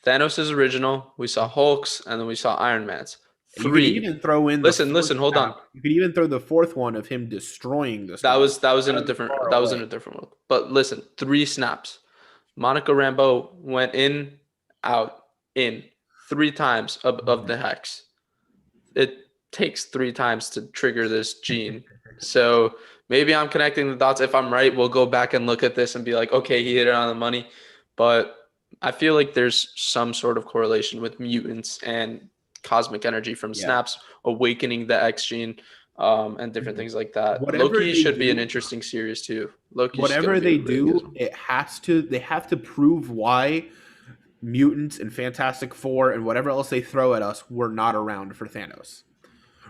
Thanos' original, we saw Hulk's, and then we saw Iron Man's. You could Three. even throw in the Listen, fourth listen, hold on. snap. You could even throw the fourth one of him destroying the That star. was that was in a That was different far that was in away. a different world. But listen, three snaps. Monica Rambeau went in, out, in three times of the hex. It takes three times to trigger this gene. So maybe I'm connecting the dots. If I'm right, we'll go back and look at this and be like, okay, he hit it on the money. But I feel like there's some sort of correlation with mutants and cosmic energy from Yeah. snaps awakening the X gene, and different things like that. Whatever Loki they should be an do, interesting series too. Loki's gonna whatever be a they really good do, one. they have to prove why mutants and Fantastic Four and whatever else they throw at us were not around for Thanos.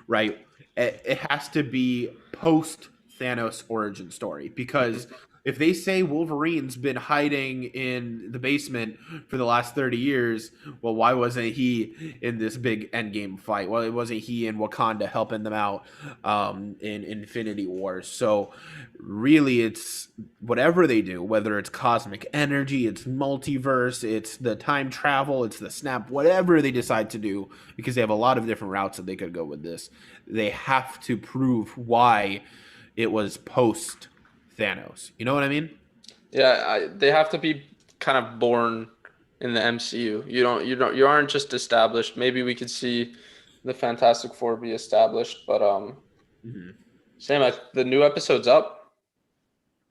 Right? It has to be post Thanos origin story because if they say Wolverine's been hiding in the basement for the last 30 years, well, why wasn't he in this big endgame fight? Well, it wasn't he in Wakanda helping them out in Infinity Wars. So really, it's whatever they do, whether it's cosmic energy, it's multiverse, it's the time travel, it's the snap, whatever they decide to do, because they have a lot of different routes that they could go with this. They have to prove why it was post Thanos. You know what I mean? Yeah, they have to be kind of born in the MCU. You aren't just established. Maybe we could see the Fantastic Four be established, but Mm-hmm. Sam, the new episode's up.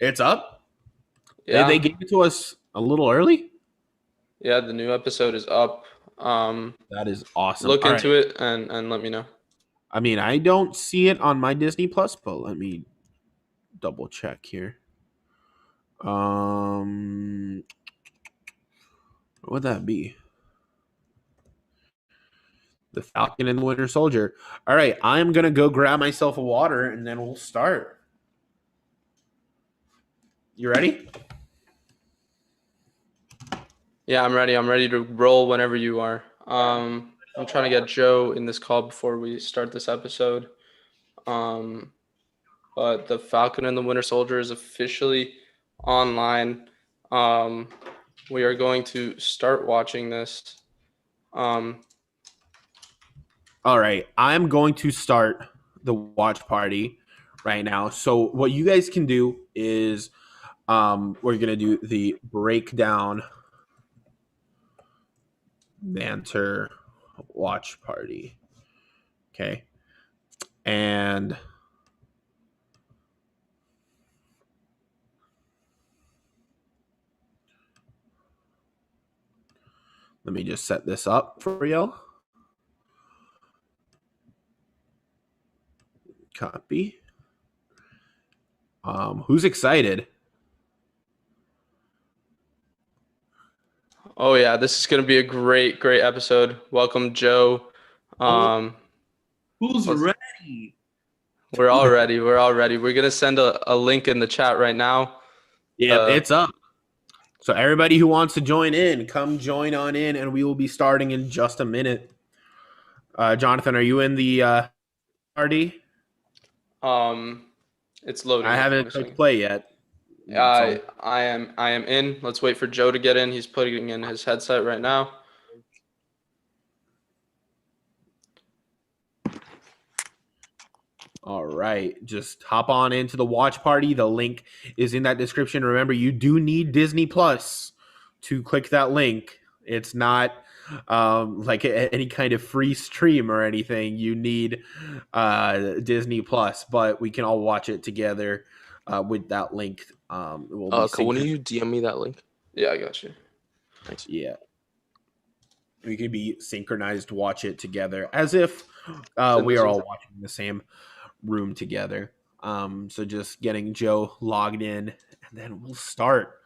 It's up. They Yeah, gave it to us a little early. yeah, the new episode is up. That is awesome. Look All right. into it and let me know. I mean, I don't see it on my Disney Plus, but let me double check here. What would that be? The Falcon and the Winter Soldier. All right, I'm gonna go grab myself a water and then we'll start. You ready? Yeah, I'm ready. I'm ready to roll whenever you are. I'm trying to get Joe in this call before we start this episode. But the Falcon and the Winter Soldier is officially online. We are going to start watching this. Um, All right, I'm going to start the watch party right now. So what you guys can do is we're gonna do the breakdown banter watch party. Okay. And Let me just set this up for you. Copy. Who's excited? Oh yeah, this is gonna be a great episode. Welcome, Joe. Who's let's- ready? We're all ready. We're all ready. We're gonna send a link in the chat right now. Yeah, it's up. So everybody who wants to join in, come join on in, and we will be starting in just a minute. Jonathan, are you in the party? It's loading. I haven't clicked play yet. I am in. Let's wait for Joe to get in. He's putting in his headset right now. All right, just hop on into the watch party. The link is in that description. Remember, you do need Disney Plus to click that link. It's not like any kind of free stream or anything. You need Disney Plus, but we can all watch it together with that link. It will be Can one of you DM me that link? Yeah, I got you. Thanks. Yeah. We can be synchronized, watch it together as if we are all watching the same room together. So just getting Joe logged in, and then we'll start.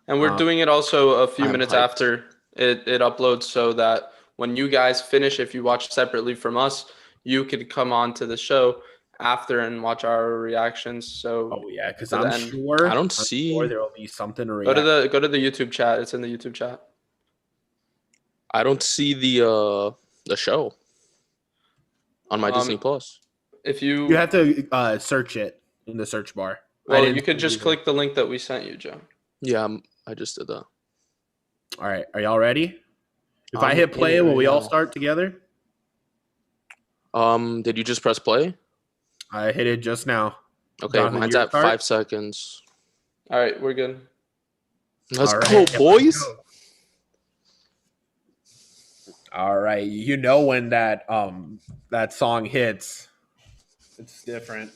And we're doing it also a few I'm minutes hyped. after it uploads, so that when you guys finish, if you watch separately from us, you could come on to the show after and watch our reactions. So Oh yeah, because to the I'm end. sure I don't see. sure there will be something to go react. to the YouTube chat. It's in the YouTube chat. I don't see the show on my Disney Plus. If You you have to search it in the search bar. well, you could just click the link that we sent you, Joe. Yeah, I just did that. All right, are y'all ready? If I I'm hit play, in will right we all now. start together? Did you just press play? I hit it just now. Okay, Jonathan, mine's your at start? 5 seconds. All right, we're good. Let's All go, right, let's boys. go. All right, you know when that song hits, it's different.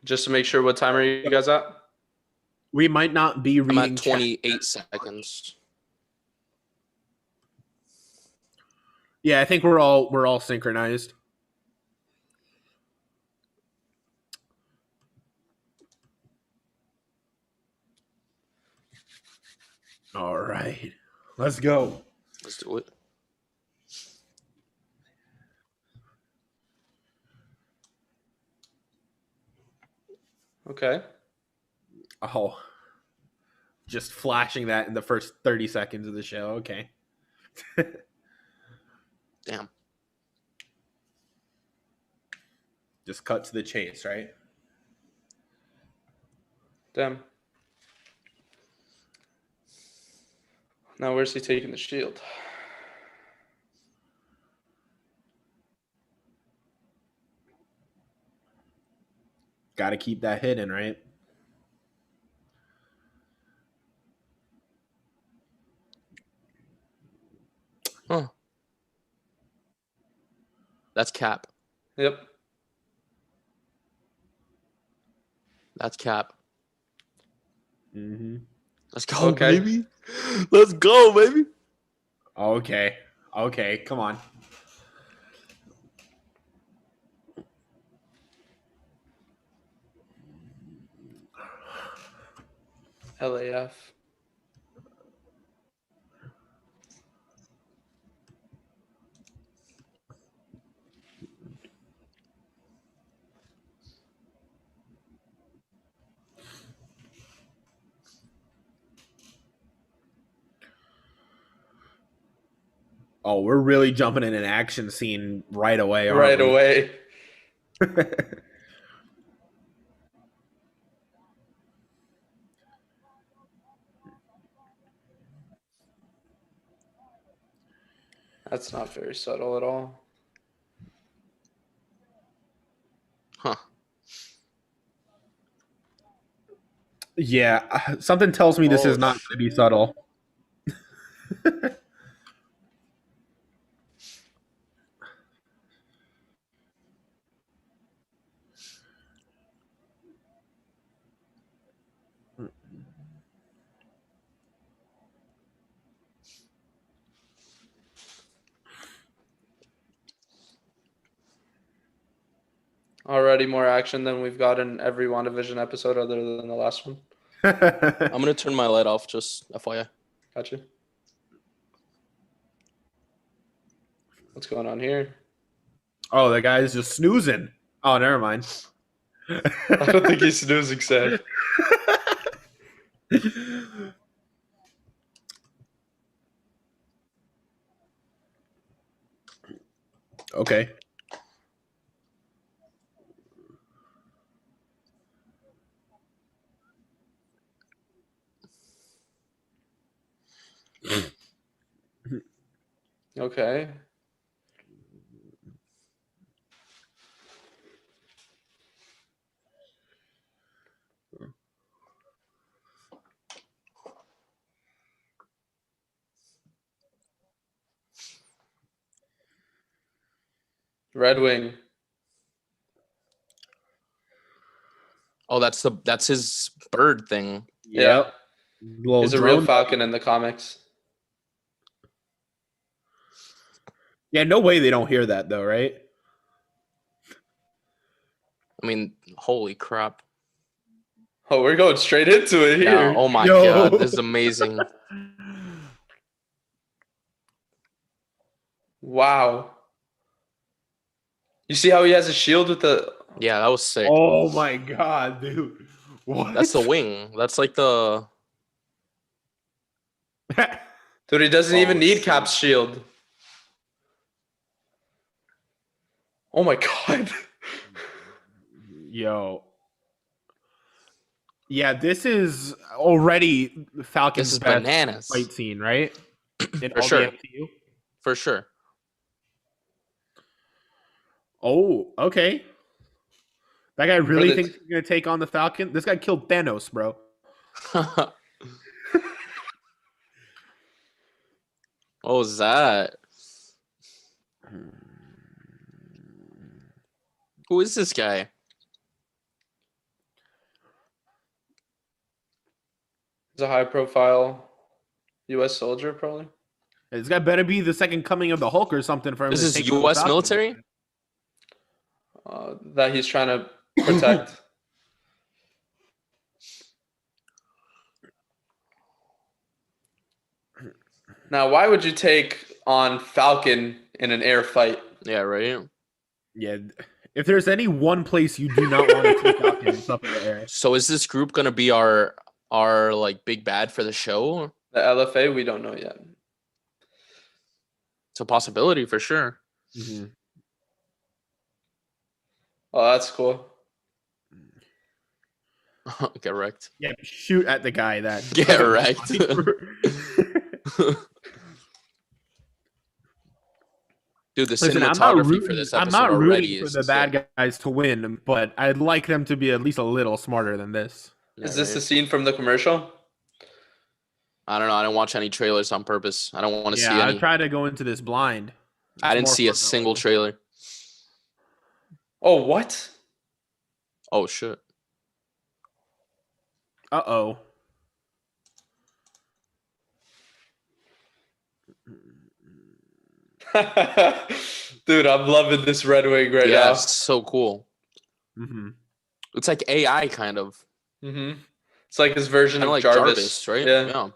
Just to make sure, what time are you guys at? We might not be I'm reading at 28 seconds. Yeah, I think we're all synchronized. All right. Let's go. Let's do it. Okay. Oh. Just flashing that in the first 30 seconds of the show. Okay. Damn. Just cut to the chase, right? Damn. Now where's he taking the shield? Got to keep that hidden, right? Huh. That's Cap. Yep. That's Cap. Mm-hmm. Let's go, Okay. baby. Let's go, baby. Okay. Okay, come on. LAF. Oh, we're really jumping in an action scene right away, aren't Right we? away. That's not very subtle at all. Huh. Yeah, something tells me this Oh, is not going to be subtle. Already more action than we've got in every WandaVision episode other than the last one. I'm gonna turn my light off. Just FYI. Gotcha. What's going on here? Oh, the guy's just snoozing. Oh, never mind. I don't think he's snoozing, Sam. Okay. Okay. Red Wing. Oh, that's his bird thing. Yep. Little He's a real drone. Falcon in the comics. Yeah, no way they don't hear that though, right? I mean, holy crap. Oh, we're going straight into it here. Yeah. Oh my Yo. god, this is amazing. Wow. You see how he has a shield with the... Yeah, that was sick. Oh my god, dude. What? That's the wing. That's like the. Dude, he doesn't Oh, even need shit. Cap's shield. Oh my god. Yo. Yeah, this is already Falcon's This is best bananas. fight scene, right? In For all sure. the MCU? For sure. Oh, okay. That guy really the- thinks he's gonna take on the Falcon? This guy killed Thanos, bro. What was that? Who is this guy? He's a high-profile U.S. soldier, probably. This guy better be the second coming of the Hulk or something for him. This to is take on the U.S. Falcon. military? That he's trying to protect. Now, why would you take on Falcon in an air fight? Yeah, right. Yeah. If there's any one place you do not want to take Falcon, it's up in the air. So is this group gonna be our like big bad for the show? The LFA, we don't know yet. It's a possibility for sure. Mm-hmm. Oh, that's cool. Get wrecked. Yeah, shoot at the guy that Get wrecked. Dude, the Listen, cinematography for this I'm episode not already rooting for is the sick. bad guys to win, but I'd like them to be at least a little smarter than this. Yeah, Is this the right? scene from the commercial? I don't know. I didn't watch any trailers on purpose. I don't want to see Yeah, I any. try to go into this blind. I didn't It's more see a fun that single way. trailer. Oh, what? Oh shit. Uh-oh. Dude, I'm loving this Red Wing right Yeah, now. it's so cool. Mm-hmm. It's like AI kind of. Mm-hmm. It's like his version Kind of of like Jarvis. right? Yeah.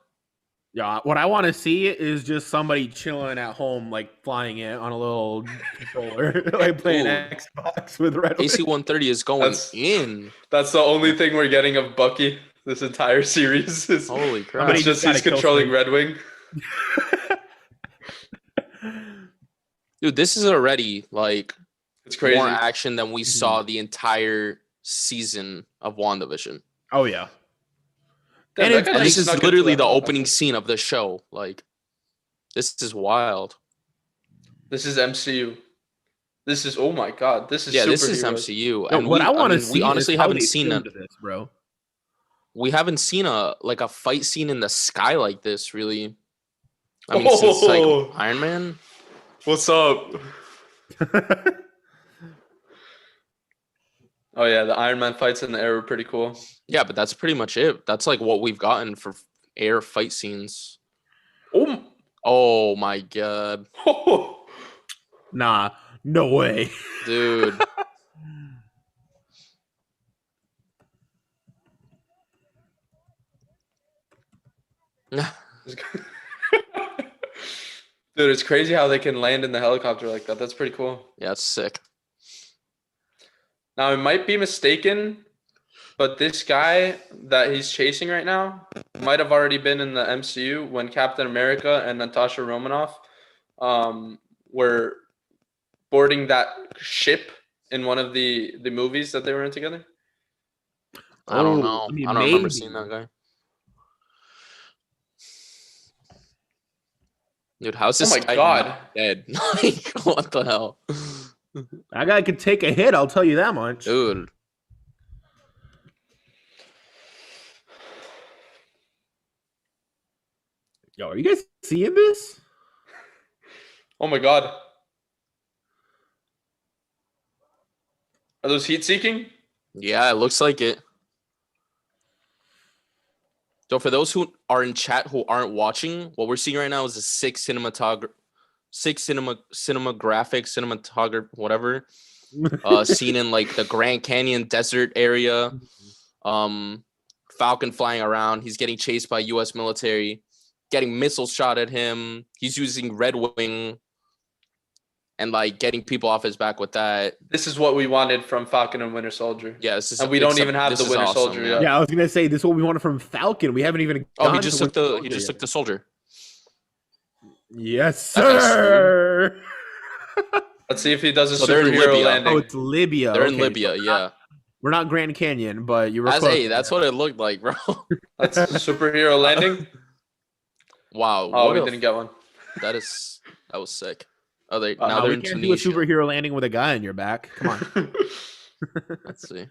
Yeah, what I want to see is just somebody chilling at home, like flying it on a little controller, like playing Ooh. Xbox with Red Wing. AC-130 is going That's- in. That's the only thing we're getting of Bucky this entire series. Is Holy crap. Somebody it's just just he's gotta kill controlling somebody. Red Wing. Dude, this is already like It's crazy. more action than we Mhm. saw the entire season of WandaVision. Oh yeah. Damn, and that it's- guy And just this is snuck into literally that the hole. opening scene of the show. Like, this is wild. This is MCU. This is, oh my god, this is Yeah, this is superheroes. MCU. No, And what I want to mean, see we honestly is how haven't they seen a filmed this, bro. we haven't seen a fight scene in the sky like this, really. I mean, since like Oh. Iron Man. What's up? Oh yeah, the Iron Man fights in the air were pretty cool. Yeah, but that's pretty much it. That's like what we've gotten for air fight scenes. Oh, Oh my god, Nah, no way. dude. Dude, it's crazy how they can land in the helicopter like that. That's pretty cool. Yeah, it's sick. Now, I might be mistaken, but this guy that he's chasing right now might have already been in the MCU when Captain America and Natasha Romanoff were boarding that ship in one of the movies that they were in together. I don't Oh, know. I mean, I don't remember maybe. seeing that guy. Dude, how's Oh this my guy God. not dead? Like, what the hell? That guy could take a hit, I'll tell you that much. Dude. Yo, are you guys seeing this? Oh my God. Are those heat seeking? Yeah, it looks like it. So for those who are in chat who aren't watching, what we're seeing right now is a cinematographic, whatever, scene in like the Grand Canyon desert area. Falcon flying around. He's getting chased by U.S. military, getting missiles shot at him. He's using Red Wing and like getting people off his back with that. This is what we wanted from Falcon and Winter Soldier. Yeah, this is, And we don't except even have this the is Winter awesome, Soldier yet. Yeah, I was gonna say this is what we wanted from Falcon. We haven't even. Oh, he gone just to took the Winter Soldier took the soldier. yet. Yes, That guy's sir. Let's see if he does a So they're in superhero Libya. landing. Oh, it's Libya. They're in Okay, Libya, so yeah. we're not Grand Canyon, but you were That's close. that's what it looked like, bro. That's a superhero landing. Wow. Oh, what we a didn't get one. that was sick. Oh, they Now now No, they're we in can't do a Tunisia. superhero landing with a guy on your back. Come on. Let's see.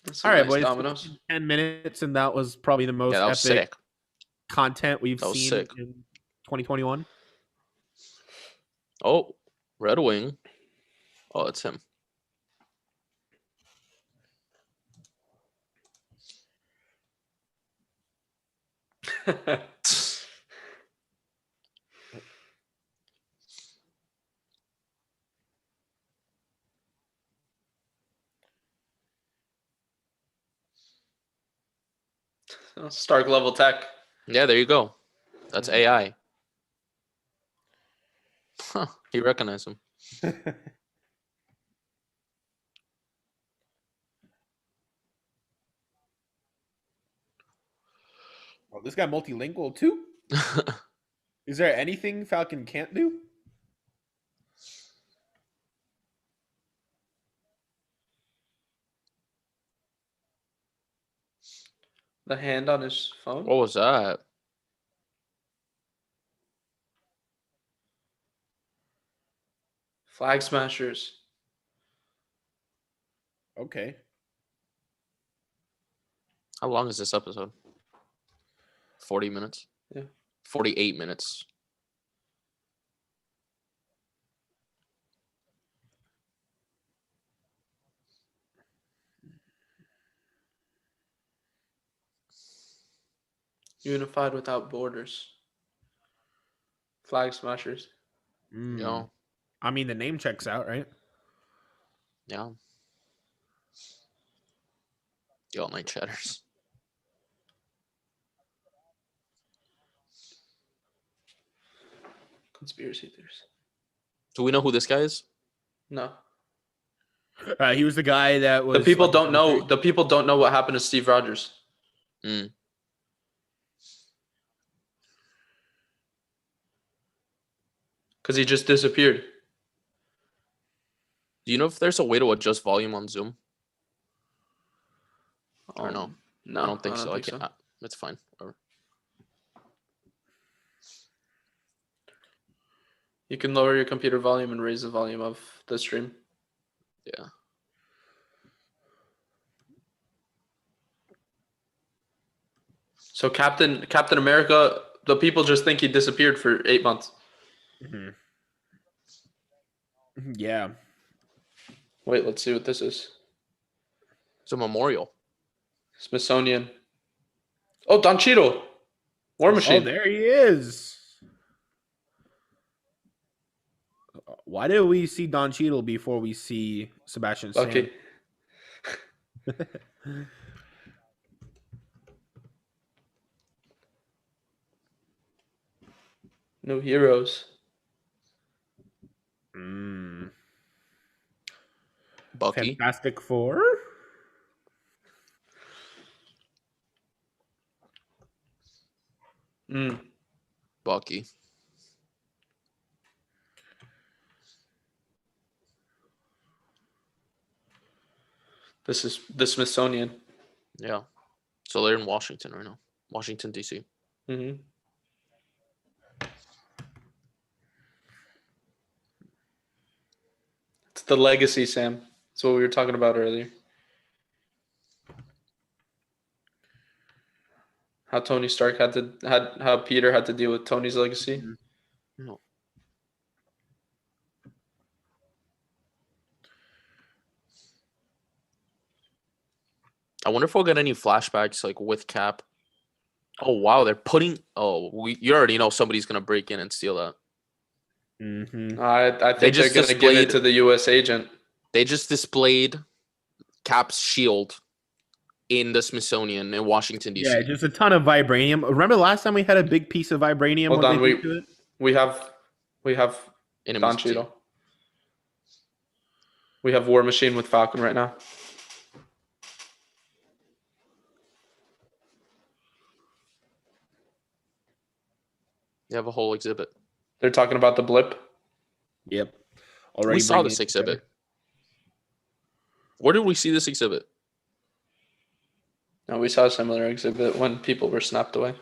That's All right, nice boys. Dominoes. 10 minutes, and that was probably the most Yeah, that was epic sick. content we've That was seen sick. in 2021. Oh, Red Wing. Oh, it's him. Stark level tech. Yeah, there you go. That's AI. Huh, he recognized him. Well, this guy multilingual too. Is there anything Falcon can't do? The hand on his phone. What was that? Flag smashers. Okay. How long is this episode? 40 minutes? Yeah. 48 minutes. Unified without borders. Flag smashers. Yeah. I mean, the name checks out, right? Yeah. The all-night chatters. Conspiracy theories. Do we know who this guy is? No. He was the guy that was. The people don't know. The people don't know what happened to Steve Rogers. Mm. Because he just disappeared. Do you know if there's a way to adjust volume on Zoom? Or no? No, I don't think so. think I can't. It's fine. Whatever. You can lower your computer volume and raise the volume of the stream. Yeah. So Captain America, the people just think he disappeared for 8 months. Mm-hmm. Yeah. Wait, let's see what this is. It's a memorial. Smithsonian. Oh, Don Cheadle. War Oh, Machine. there he is. Why did we see Don Cheadle before we see Sebastian Stan? Okay. No heroes. Bucky. Fantastic Four. Bucky. This is the Smithsonian. Yeah. So they're in Washington right now. Washington, D.C. Mm-hmm. It's the legacy, Sam. That's what we were talking about earlier. How Tony Stark how Peter had to deal with Tony's legacy. No. I wonder if we'll get any flashbacks like with Cap. Oh wow, they're putting. You already know somebody's gonna break in and steal that. I think they're gonna give it to the U.S. agent. They just displayed Cap's shield in the Smithsonian in Washington D.C. Yeah, just a ton of vibranium. Remember last time we had a big piece of vibranium? Hold on, we have Enemies Don team. Cheadle. We have War Machine with Falcon right now. They have a whole exhibit. They're talking about the blip. Yep. We saw this exhibit. Where did we see this exhibit? No, we saw a similar exhibit when people were snapped away.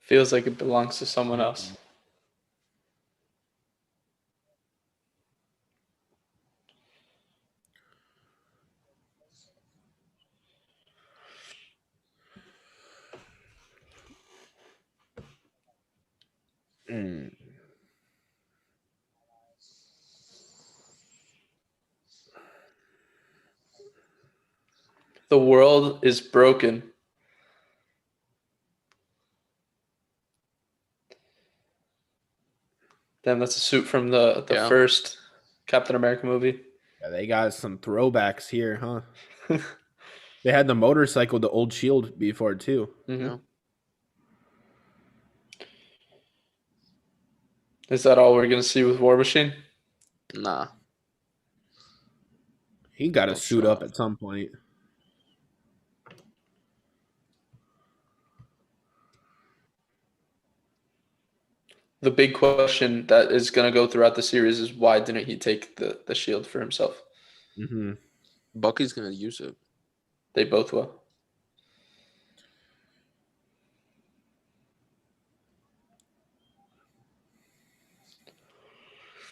Feels like it belongs to someone else. The world is broken. Damn, that's a suit from the first Captain America movie. Yeah, they got some throwbacks here, huh? They had the motorcycle, the old shield before too. Mm-hmm. Yeah. Is that all we're gonna see with War Machine? Nah. He got to suit up at some point. The big question that is going to go throughout the series is why didn't he take the shield for himself? Mm-hmm. Bucky's going to use it. They both will.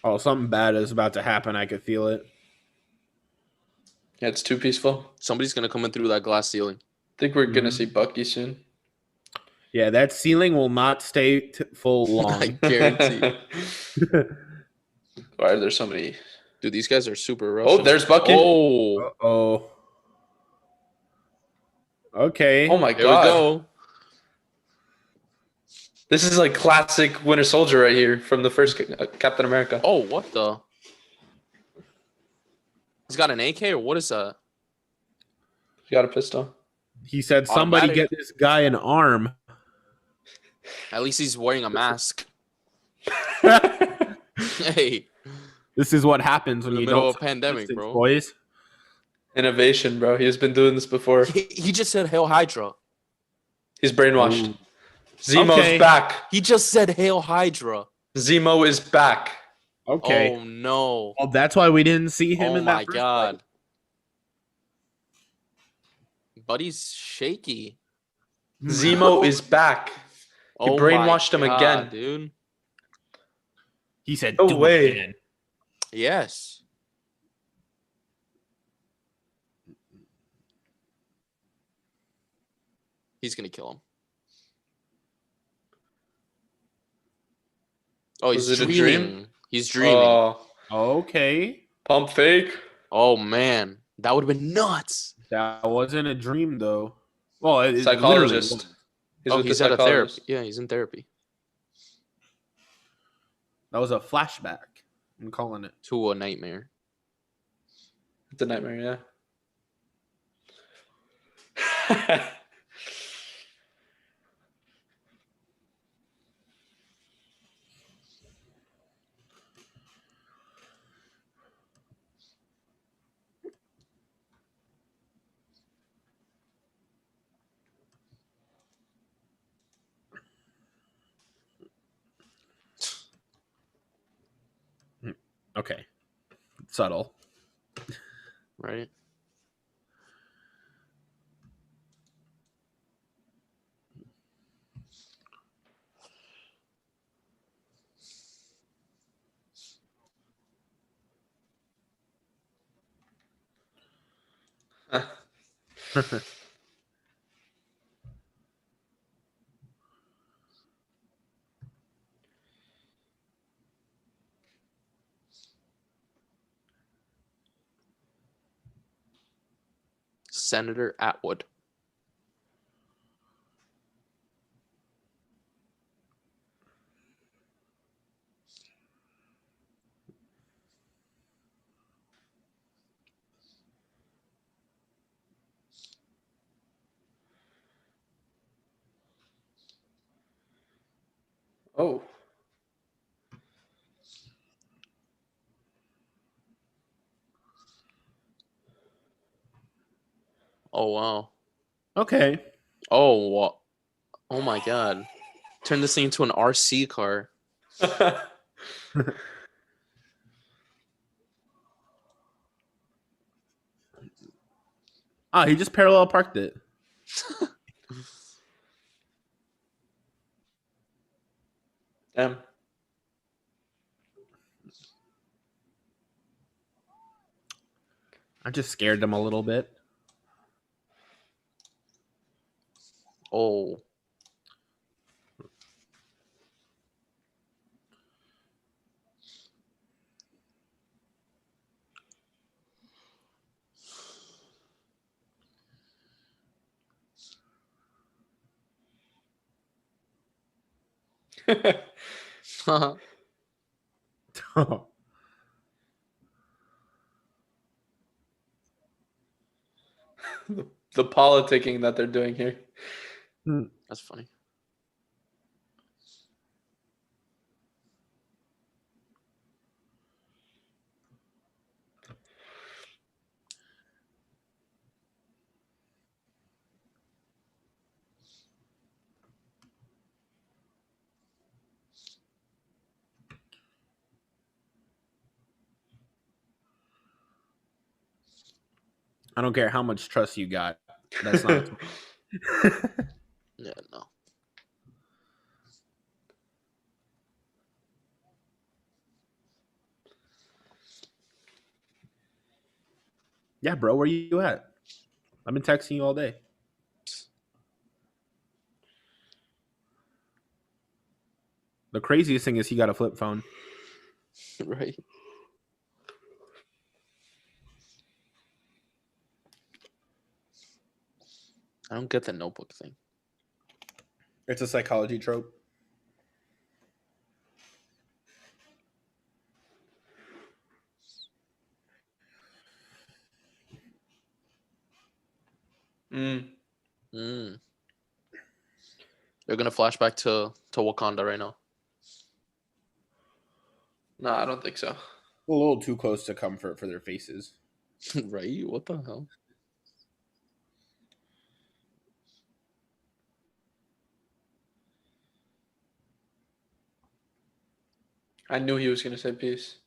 Oh, something bad is about to happen. I could feel it. Yeah, it's too peaceful. Somebody's going to come in through that glass ceiling. I think we're going to see Bucky soon. Yeah, that ceiling will not stay full long. I guarantee. Why are there so many? Dude, these guys are super Russian. Oh, there's Bucky. Oh. Uh-oh. Okay. Oh, my God. Here we go. This is like classic Winter Soldier right here from the first Captain America. Oh, what the? He's got an AK or what is that? He got a pistol. He said, somebody Automatic. get this guy an arm. At least he's wearing a mask. Hey. This is what happens when In the you middle don't of a pandemic, bro. boys. Innovation, bro. He's been doing this before. He just said Hail Hydra. He's brainwashed. Ooh. Zemo's Okay. back. He just said Hail Hydra. Zemo is back. Okay. Oh, no. Well, that's why we didn't see him Oh, in that my first God. fight. Buddy's shaky. Zemo is back. He brainwashed him again. Dude. He said, No do way. it again. Yes. He's going to kill him. Oh, he's Was it a dreaming. dream? He's dreaming. Oh, Okay. pump fake. Oh man, that would have been nuts. That wasn't a dream, though. Well, it literally Psychologist. was. He's Oh, with the he's at a therapy. psychologist. Yeah, he's in therapy That was a flashback. I'm calling it. to a nightmare. It's a nightmare, yeah. Okay. Subtle. Right? Senator Atwood. Oh. Oh wow. Okay. Oh what? Oh my god. Turn this thing into an RC car. He just parallel parked it. Damn. I just scared them a little bit. Oh. The politicking that they're doing here. That's funny. I don't care how much trust you got. That's not. Yeah, no. Yeah, bro, where you at? I've been texting you all day. The craziest thing is he got a flip phone. Right. I don't get the notebook thing. It's a psychology trope. Mm. Mm. They're gonna flash back to Wakanda right now. No, I don't think so. A little too close to comfort for their faces. Right? What the hell? I knew he was going to say peace.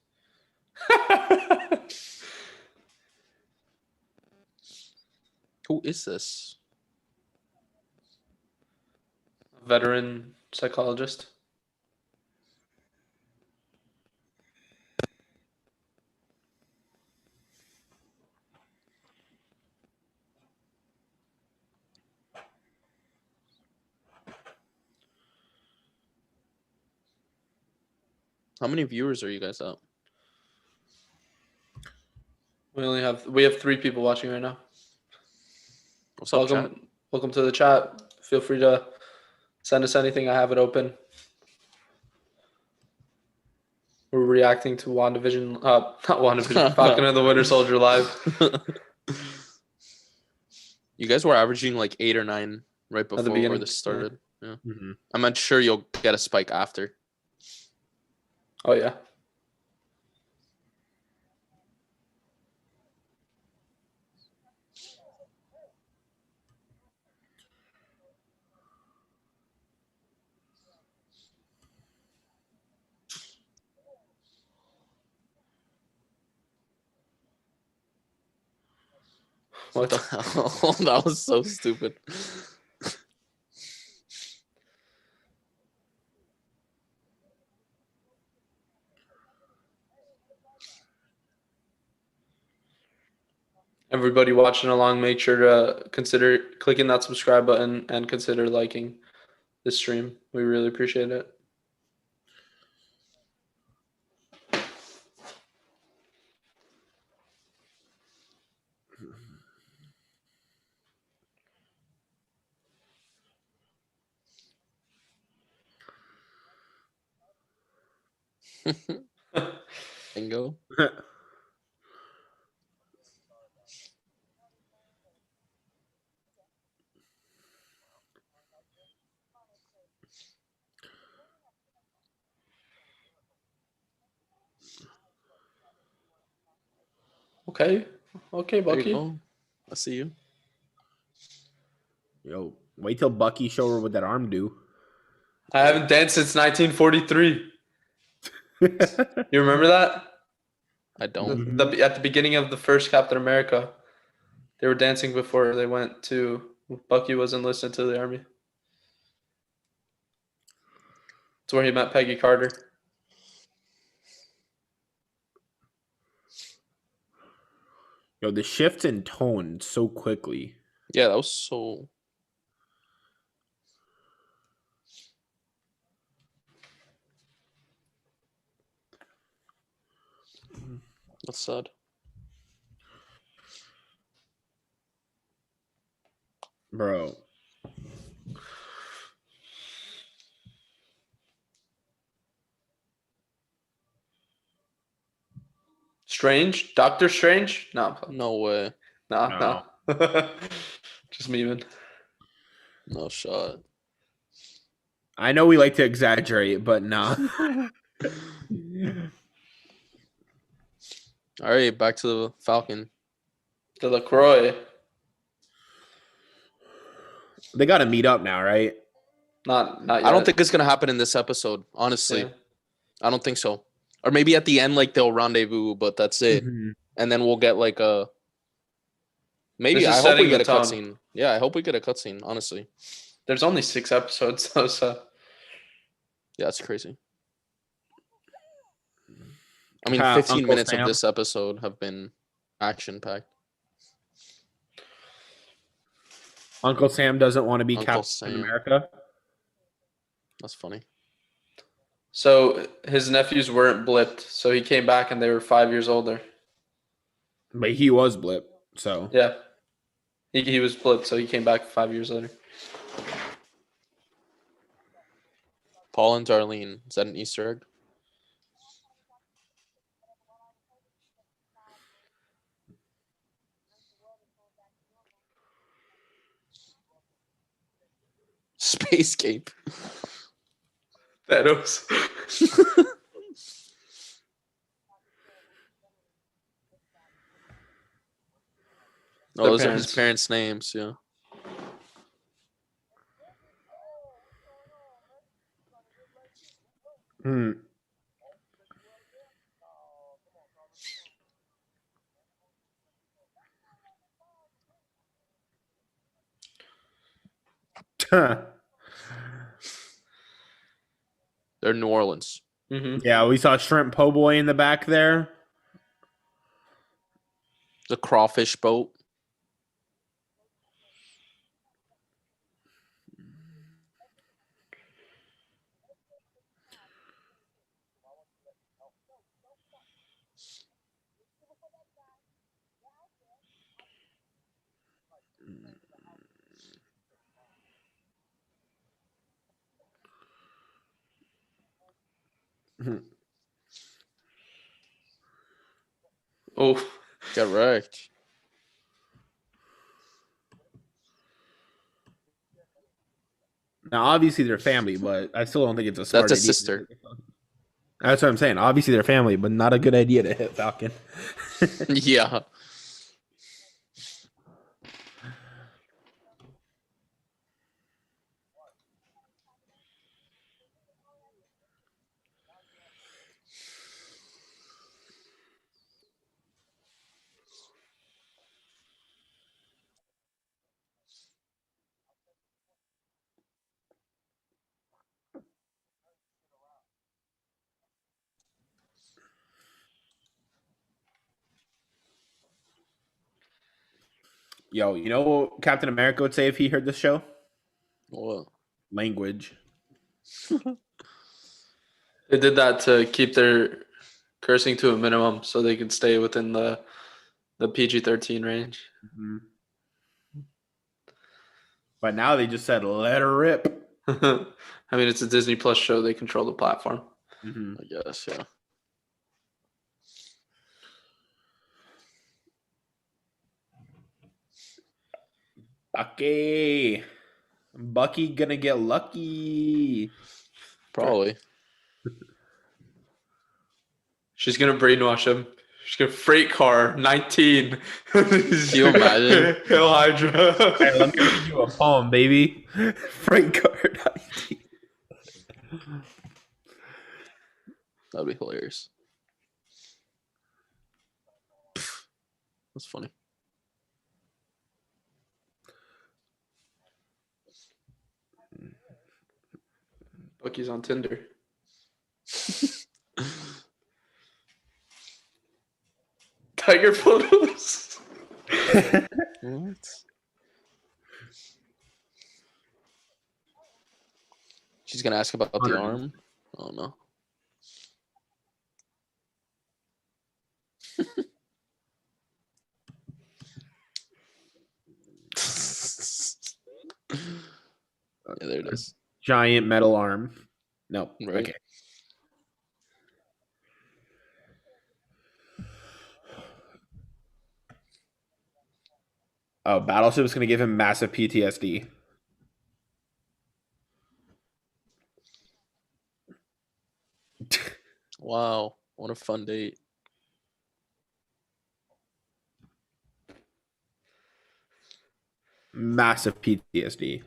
Who is this? Veteran psychologist. How many viewers are you guys at? We have 3 people watching right now. What's up, chat? Welcome to the chat. Feel free to send us anything. I have it open. We're reacting to WandaVision. Not WandaVision. Falcon and the Winter Soldier live. You guys were averaging like 8 or 9 right the before beginning, this started. Yeah. Mhm. I'm not sure you'll get a spike after. Oh yeah. What the hell? That was so stupid. Everybody watching along, make sure to consider clicking that subscribe button and consider liking this stream. We really appreciate it. Bingo. Okay, There you Bucky. go. I see you. Yo, wait till Bucky show her what that arm do. I haven't danced since 1943. You remember that? I don't. At the beginning of the first Captain America, they were dancing before they went to. Bucky was enlisted to the army. It's where he met Peggy Carter. Yo, the shift in tone so quickly. Yeah, that was so. That's sad. Bro. Strange? Doctor Strange? No. No way. No. Just memeing. No shot. I know we like to exaggerate, but nah. All right, back to the Falcon. The LaCroix. They got to meet up now, right? Not yet. I don't think it's gonna happen in this episode. Honestly, Yeah. I don't think so. Or maybe at the end, like they'll rendezvous, but that's it. Mhm. And then we'll get like a. Maybe They're I just hope we setting get a the tone. cutscene. Yeah, I hope we get a cutscene. Honestly, There's only 6 episodes, though, so. yeah, that's crazy. I mean, How 15 Uncle minutes Sam? of this episode have been action packed. Uncle Sam doesn't want to be Uncle Captain Sam. America. That's funny. So his nephews weren't blipped, so he came back and they were 5 years older. But he was Blip, so. Yeah. He was blipped, so he came back 5 years later. Paul and Darlene. Is that an Easter egg? Space Cape. Thanos. No, Their those are parents. his parents' names. Yeah. Hmm. They're New Orleans. Mm-hmm. Yeah, we saw Shrimp Po' Boy in the back there. The crawfish boat. Oh, Get wrecked. Now, obviously, they're family, but I still don't think it's a smart That's a idea. sister. That's what I'm saying. Obviously, they're family, but not a good idea to hit Falcon. Yeah. Yo, you know what Captain America would say if he heard this show? What? Language. they did that to keep their cursing to a minimum so they could stay within the PG-13 range. Mm-hmm. But now they just said, let her rip. I mean, it's a Disney Plus show. They control the platform. Mm-hmm. I guess, yeah. Bucky gonna get lucky. Probably. She's gonna brainwash him. She's gonna freight car 19. Can you imagine? Hail Hydra. Hey, let me read you a poem, baby. Freight card. That'd be hilarious. That's funny. Bucky's on Tinder. Tiger photos. What? She's gonna ask about the arm. Oh no. Yeah, there it is. Giant metal arm. No. Right. Okay. Oh, Battleship is going to give him massive PTSD. Wow, what a fun date. Massive PTSD.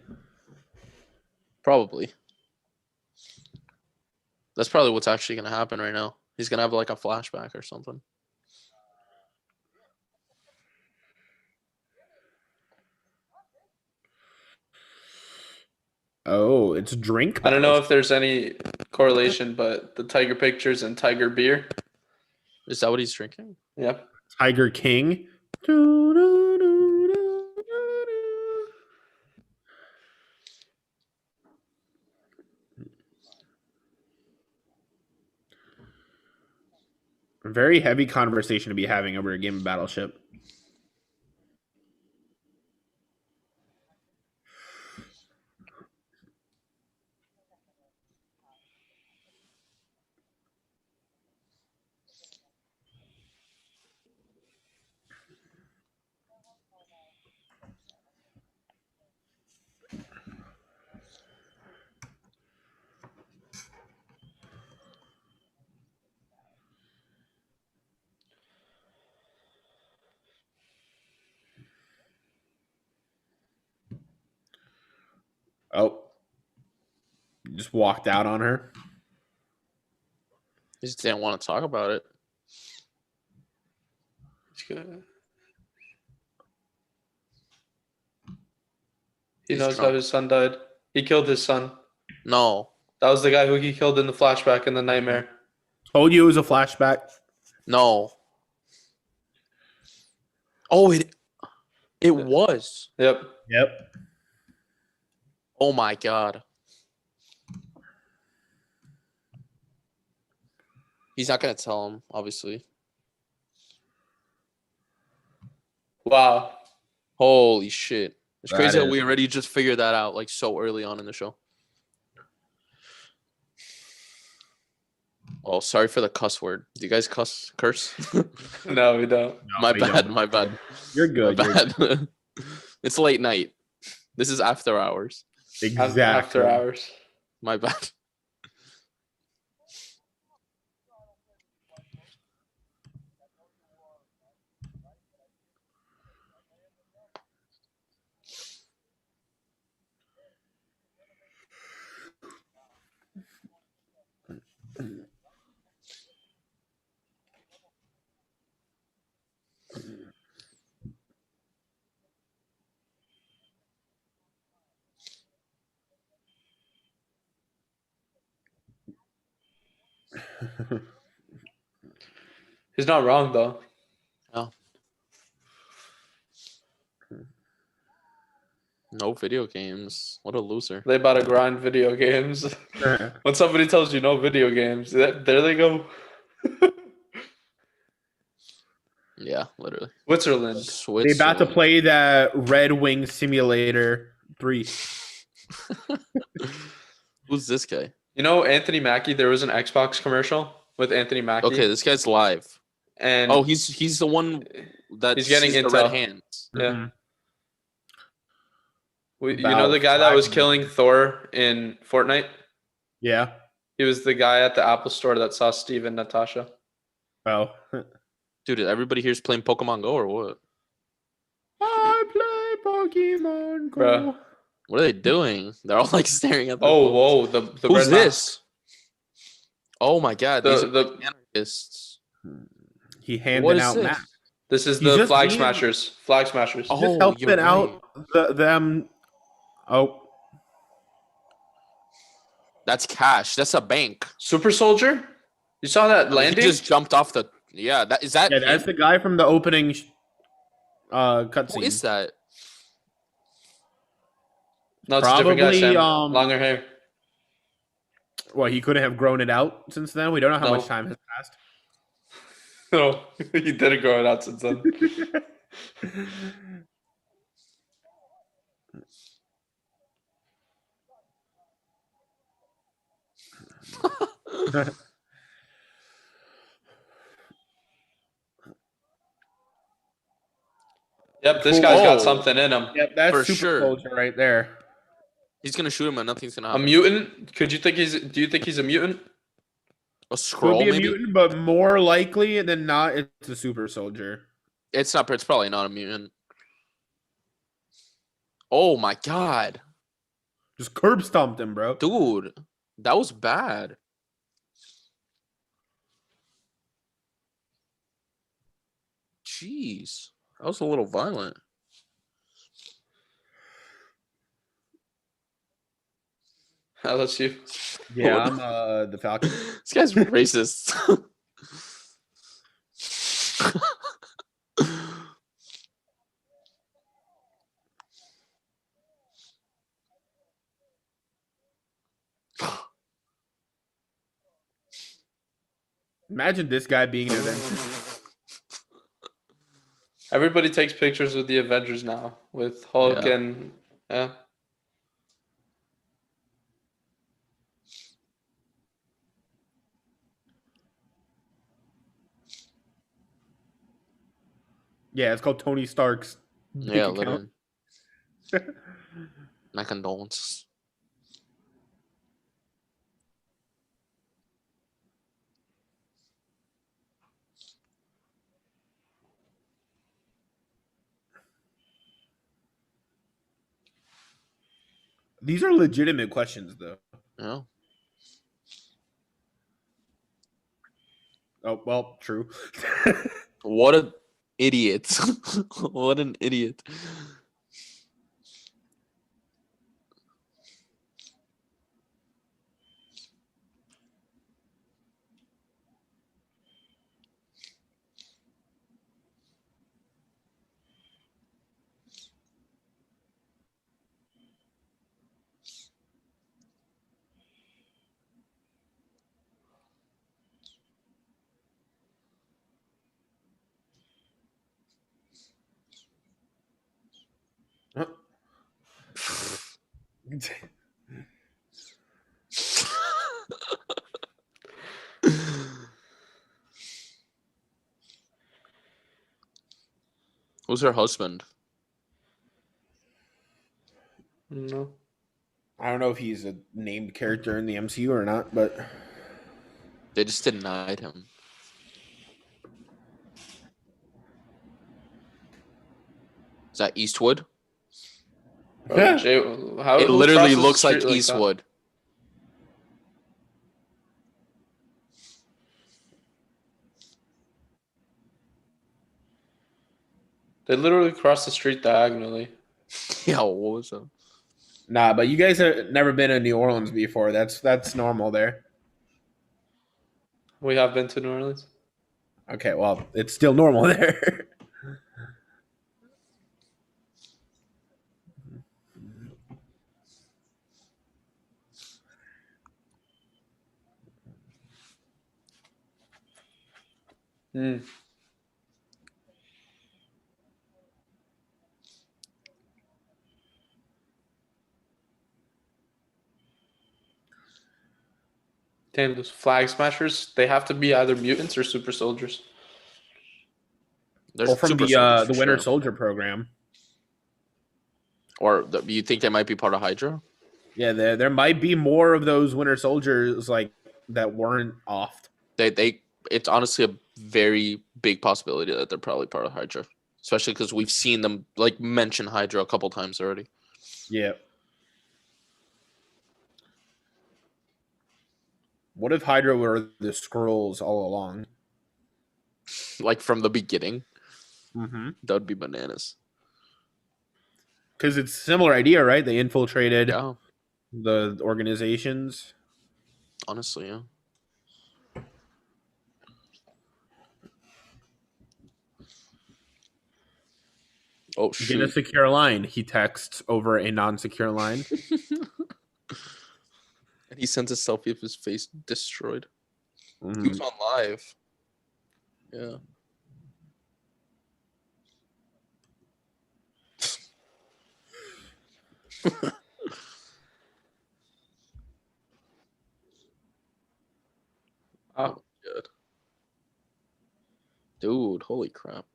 Probably. That's probably what's actually gonna happen right now. He's gonna have like a flashback or something. Oh, it's drink. I don't know if there's any correlation, but the Tiger pictures and Tiger beer. Is that what he's drinking? Yep. Tiger King. Very heavy conversation to be having over a game of Battleship. Oh, just walked out on her. He just didn't want to talk about it. He He's knows drunk. how his son died. He killed his son. No. That was the guy who he killed in the flashback in the nightmare. Told you it was a flashback. No. Oh, it was. Yep. Yep. Oh my god. He's not gonna tell him, obviously. Wow. Holy shit. It's That crazy how is- we already just figured that out like so early on in the show. Oh, sorry for the cuss word. Do you guys curse? No, we don't. No, My we bad, don't. my bad. You're good. My You're bad. It's late night. This is after hours. exactly. After hours. My bad. He's not wrong though. No video games. What a loser. They about to grind video games. When somebody tells you no video games, there they go. Yeah, literally. Switzerland. They about to play the Red Wing Simulator 3. Who's this guy? You know Anthony Mackie? There was an Xbox commercial with Anthony Mackie. Okay, this guy's live. And Oh, he's the one that he's getting sees the intel. red hands. Yeah. Mhm. You know the guy that was killing Thor in Fortnite? Yeah. He was the guy at the Apple store that saw Steve and Natasha. Oh. Dude, everybody here's playing Pokemon Go or what? I play Pokemon Go. Bruh. What are they doing? They're all like staring at. Oh, phones. whoa! The Who's red this? Oh my god, these are The anarchists. He What handing is out this? maps. this is He's the just Flag being- Smashers. Flag Smashers. Oh, Just helping you're out them. Oh. That's cash. That's a bank. Super Soldier. You saw that He landing? just jumped off the. Yeah, that is that. Yeah, that's him? the guy from the opening Who cutscene. is that? No, it's a different guy. Probably, Sam. um, Longer hair. Well, he couldn't have grown it out since then. We don't know how No. much time has passed. No, he didn't grow it out since then. Yep, this guy's got Oh. something in him. Yep, that's For Super sure. Soldier right there. He's gonna shoot him and nothing's gonna A happen. mutant? Do you think he's a mutant? A Could scroll, be a maybe. mutant, but more likely than not, it's a Super Soldier. It's not. It's probably not a mutant. Oh my god, Just curb stomped him, bro. dude, that was bad. Jeez, that was a little violent. That's you. Yeah, What? I'm the Falcon. This guy's racist. Imagine this guy being an Avenger. Everybody takes pictures with the Avengers now, with Hulk Yeah. and yeah. Yeah, it's called Tony Stark's bank Yeah, account. literally. My condolences. These are legitimate questions, though. Yeah. Oh, well, true. What an idiot. What an idiot. Who's her husband? No. I don't know if he's a named character in the MCU or not, but They just denied him. Is that Eastwood? Bro, Jay, how It who literally crosses the looks like street that? Eastwood. They literally cross the street diagonally. Yeah, what was that? nah. But you guys have never been to New Orleans before. That's normal there. We have been to New Orleans. Okay, well, it's still normal there. Hmm. Damn, those flag smashers, they have to be either mutants or super soldiers. There's Or from super the soldiers for Winter sure. Soldier program. Or you think they might be part of Hydra? Yeah, there might be more of those Winter Soldiers like that weren't offed. It's honestly a very big possibility that they're probably part of Hydra, especially because we've seen them like mention Hydra a couple times already. Yeah. What if Hydra were the Skrulls all along? Like from the beginning, Mm-hmm. that would be bananas. Because it's a similar idea, right? They infiltrated Yeah, the organizations. honestly, yeah. Oh Get a shoot! secure line. He texts over a non-secure line. And he sends a selfie of his face destroyed. He Mhm. was on live. Yeah. Oh, Good. Dude, holy crap.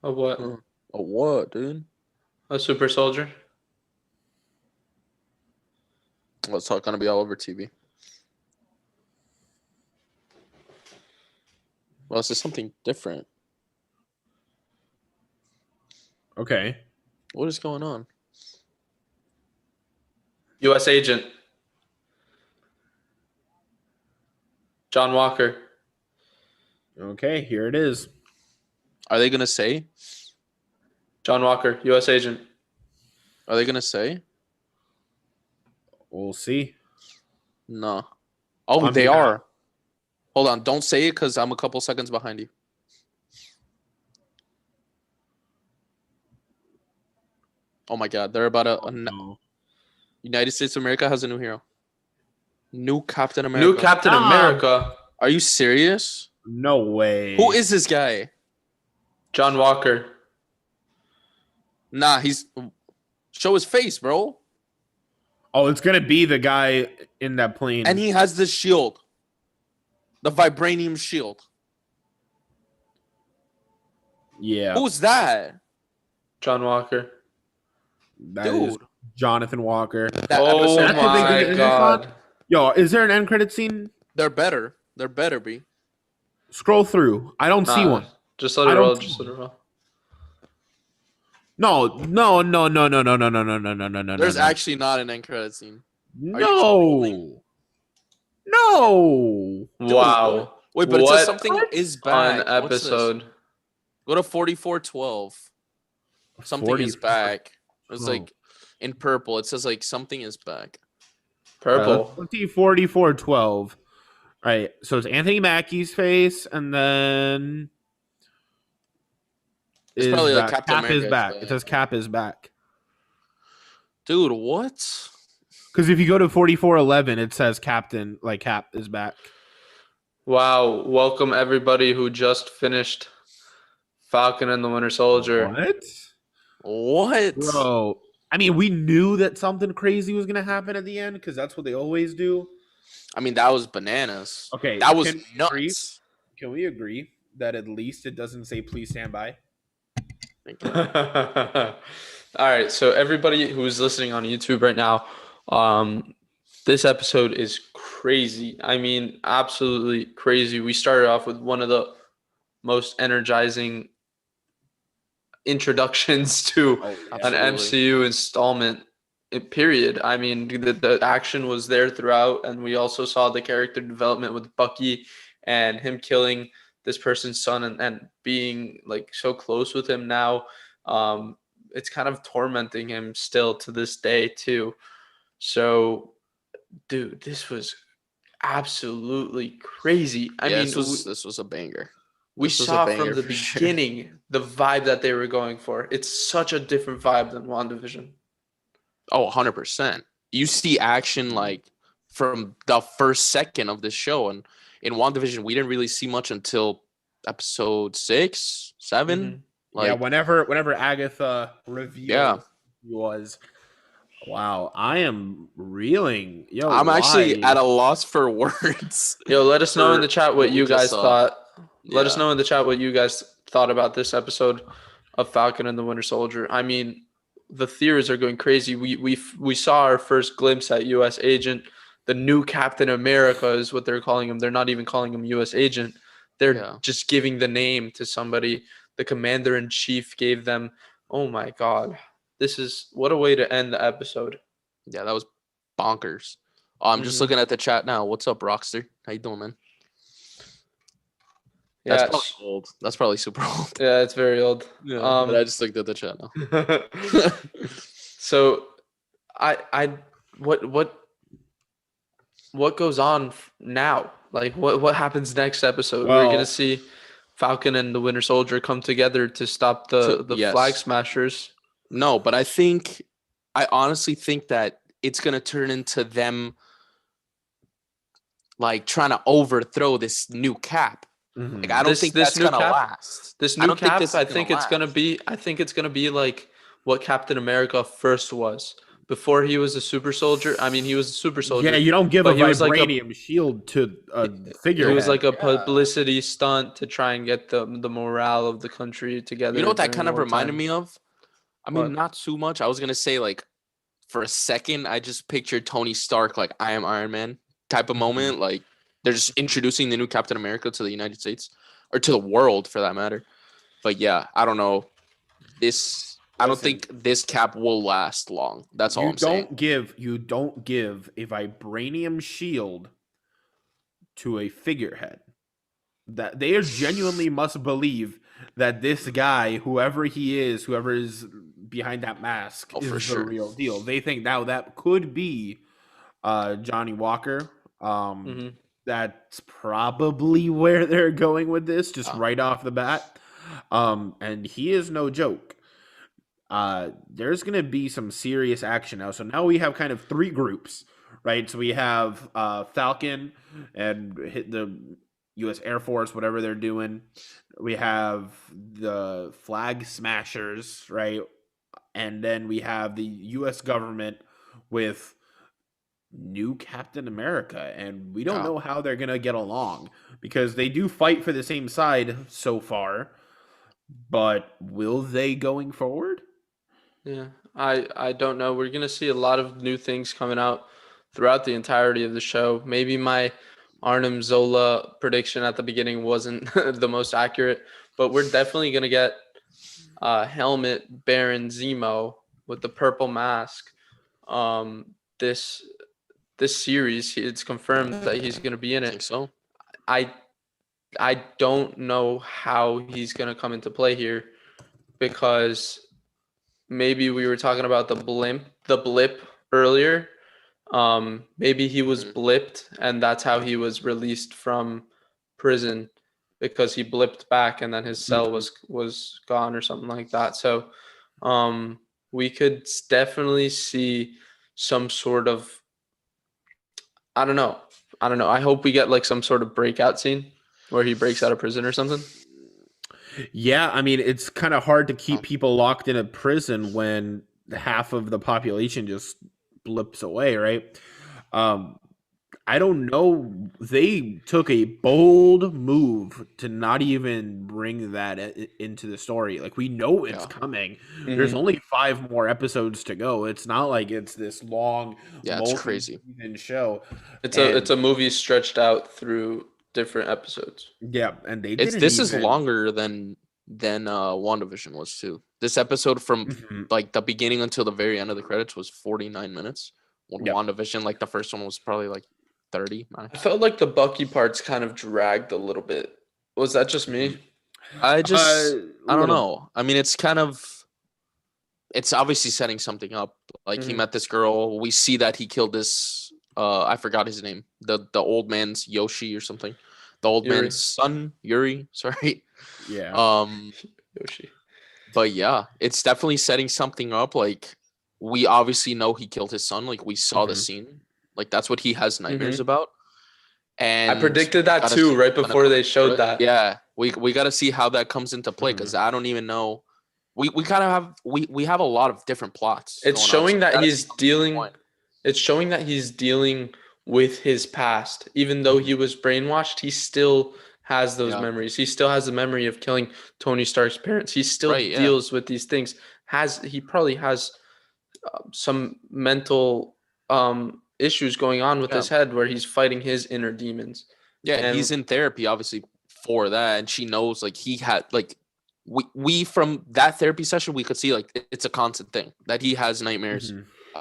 a what? Oh, what, dude? A super soldier? Well, it's not gonna be all over TV. Well, this is something different. Okay. What is going on? U.S. agent. John Walker. Okay, here it is. Are they gonna say? John Walker, U.S. agent. Are they gonna say? We'll see. No. Oh, On they behalf- are. Hold on, don't say it because I'm a couple seconds behind you. Oh my God, they're about to. No. United States of America has a new hero. New Captain America. New Captain Ah. America. Are you serious? No way. Who is this guy? John Walker. Nah, he's. Show his face, bro. Oh, it's gonna be the guy in that plane. And he has the shield. The vibranium shield. Yeah. Who's that? John Walker. That is Dude. Jonathan Walker. That Oh episode. That's what they my did in this God. one? Yo, is there an end credit scene? They're better. There better be. Scroll through. I don't see Nah, one. Just let it I don't roll. see Just let it roll. No. There's actually not an end credit scene. Are you no. No. Wow. Wait, but it says What something is Fun back. What's this? episode. Go to 4412. Something is back. It's like in purple. It says like something is back. Purple. 4412. All right. So it's Anthony Mackie's face, and then It's is probably like that Captain Cap is America. back. It says Cap is back. Dude, what? Because if you go to 4411, it says Cap is back. Wow. Welcome everybody who just finished Falcon and the Winter Soldier. What? What? Bro. I mean, we knew that something crazy was going to happen at the end because that's what they always do. I mean, that was bananas. Okay. That was Can we agree? nuts. Can we agree that at least it doesn't say please stand by? Thank you. All right, so everybody who's listening on YouTube right now, this episode is crazy. I mean, absolutely crazy. We started off with one of the most energizing introductions to an Absolutely. MCU installment, period. I mean, the action was there throughout, and we also saw the character development with Bucky and him killing this person's son and being like so close with him now. It's kind of tormenting him still to this day too. So, dude, this was absolutely crazy. I Yeah, mean, this was a banger. we This was a saw from banger the for sure. beginning the vibe that they were going for. It's such a different vibe than WandaVision. Oh, 100%. You see action like from the first second of this show, and in WandaVision, we didn't really see much until episode 6, 7. Mhm. Yeah, Like, whenever Agatha revealed Yeah. he was. Wow, I am reeling. Yo, I'm actually why? at a loss for words. Yo, let us know in the chat what we you just guys saw. thought. Let us Yeah. know in the chat what you guys thought about this episode of Falcon and the Winter Soldier. I mean, the theories are going crazy. We saw our first glimpse at U.S. Agent. The new Captain America is what they're calling him. They're not even calling him U.S. Agent. They're Yeah. just giving the name to somebody. The Commander in Chief gave them. Oh my God, this is what a way to end the episode. Yeah, that was bonkers. Oh, I'm just Mhm. looking at the chat now. What's up, Rockster? How you doing, man? Yeah, That's probably old. That's probably super old. yeah, it's very old. Yeah, but I just looked at the chat now. So, I what goes on now? Like, what happens next episode? We're gonna Well, see Falcon and the Winter Soldier come together to stop the Flag Yes. Smashers. No, but I honestly think that it's gonna turn into them like trying to overthrow this new Cap. Like, I don't think that's new gonna Cap, last. this I new don't think Cap. this is I gonna think it's gonna last. be. I think it's gonna be like what Captain America first was before he was a super soldier. I mean, he was a super soldier. yeah, you don't give a but he was like a vibranium shield to a It figurehead. was like a Yeah. publicity stunt to try and get the morale of the country together. You know what that during kind of reminded wartime. me of? I mean, What? not too much. I was gonna say, like, for a second, I just pictured Tony Stark, like, I am Iron Man type of moment. Like, they're just introducing the new Captain America to the United States, or to the world for that matter. But yeah, I don't know. I don't Listen, think this Cap will last long. That's all I'm saying. You don't give a vibranium shield to a figurehead. That they genuinely must believe that this guy, whoever is behind that mask, Oh, is for the sure. real deal. They think now that could be Johnny Walker. Mhm. That's probably where they're going with this, just Oh. right off the bat. And he is no joke. There's gonna be some serious action now. So now we have kind of three groups, right? So we have Falcon and hit the U.S. Air Force, whatever they're doing. We have the Flag Smashers, right? And then we have the U.S. government with new Captain America, and we don't Yeah. know how they're gonna get along because they do fight for the same side so far. But will they going forward? Yeah, I don't know. We're gonna see a lot of new things coming out throughout the entirety of the show. Maybe my Arnim Zola prediction at the beginning wasn't the most accurate, but we're definitely gonna get Helmet Baron Zemo with the purple mask. This series, it's confirmed that he's gonna be in I it. think so. I I don't know how he's gonna come into play here because maybe we were talking about the blip earlier. Maybe he was Mhm. blipped and that's how he was released from prison. because he blipped back and then his cell was gone or something like that. So we could definitely see some sort of, I don't know. I hope we get like some sort of breakout scene where he breaks out of prison or something. Yeah, I mean, it's kind of hard to keep people locked in a prison when half of the population just blips away, right? I don't know. They took a bold move to not even bring that into the story. Like, we know it's coming. There's only 5 more episodes to go. It's not like it's this long, it's crazy show. It's a movie stretched out through different episodes. Yeah, and this is longer than WandaVision was too. This episode from like the beginning until the very end of the credits was 49 minutes. WandaVision, like the first one was probably like 30. I felt like the Bucky parts kind of dragged a little bit. Was that just me? I don't know. I mean, it's obviously setting something up. Like he met this girl. We see that he killed this. I forgot his name. The old man's Yoshi or something. The old man's son, Yuri. Sorry. Yeah. Yoshi. But yeah, it's definitely setting something up. Like we obviously know he killed his son. Like we saw the scene. Like that's what he has nightmares about. And I predicted that too right before they showed that. Yeah, we got to see how that comes into play because I don't even know. We kind of have we have a lot of different plots. It's showing that he's dealing. It's showing that he's dealing with his past, even though he was brainwashed. He still has those memories. He still has the memory of killing Tony Stark's parents. He still deals with these things. He probably has some mental issues going on with his head where he's fighting his inner demons. Yeah, and he's in therapy obviously for that, and she knows like he had like we from that therapy session we could see like it's a constant thing that he has nightmares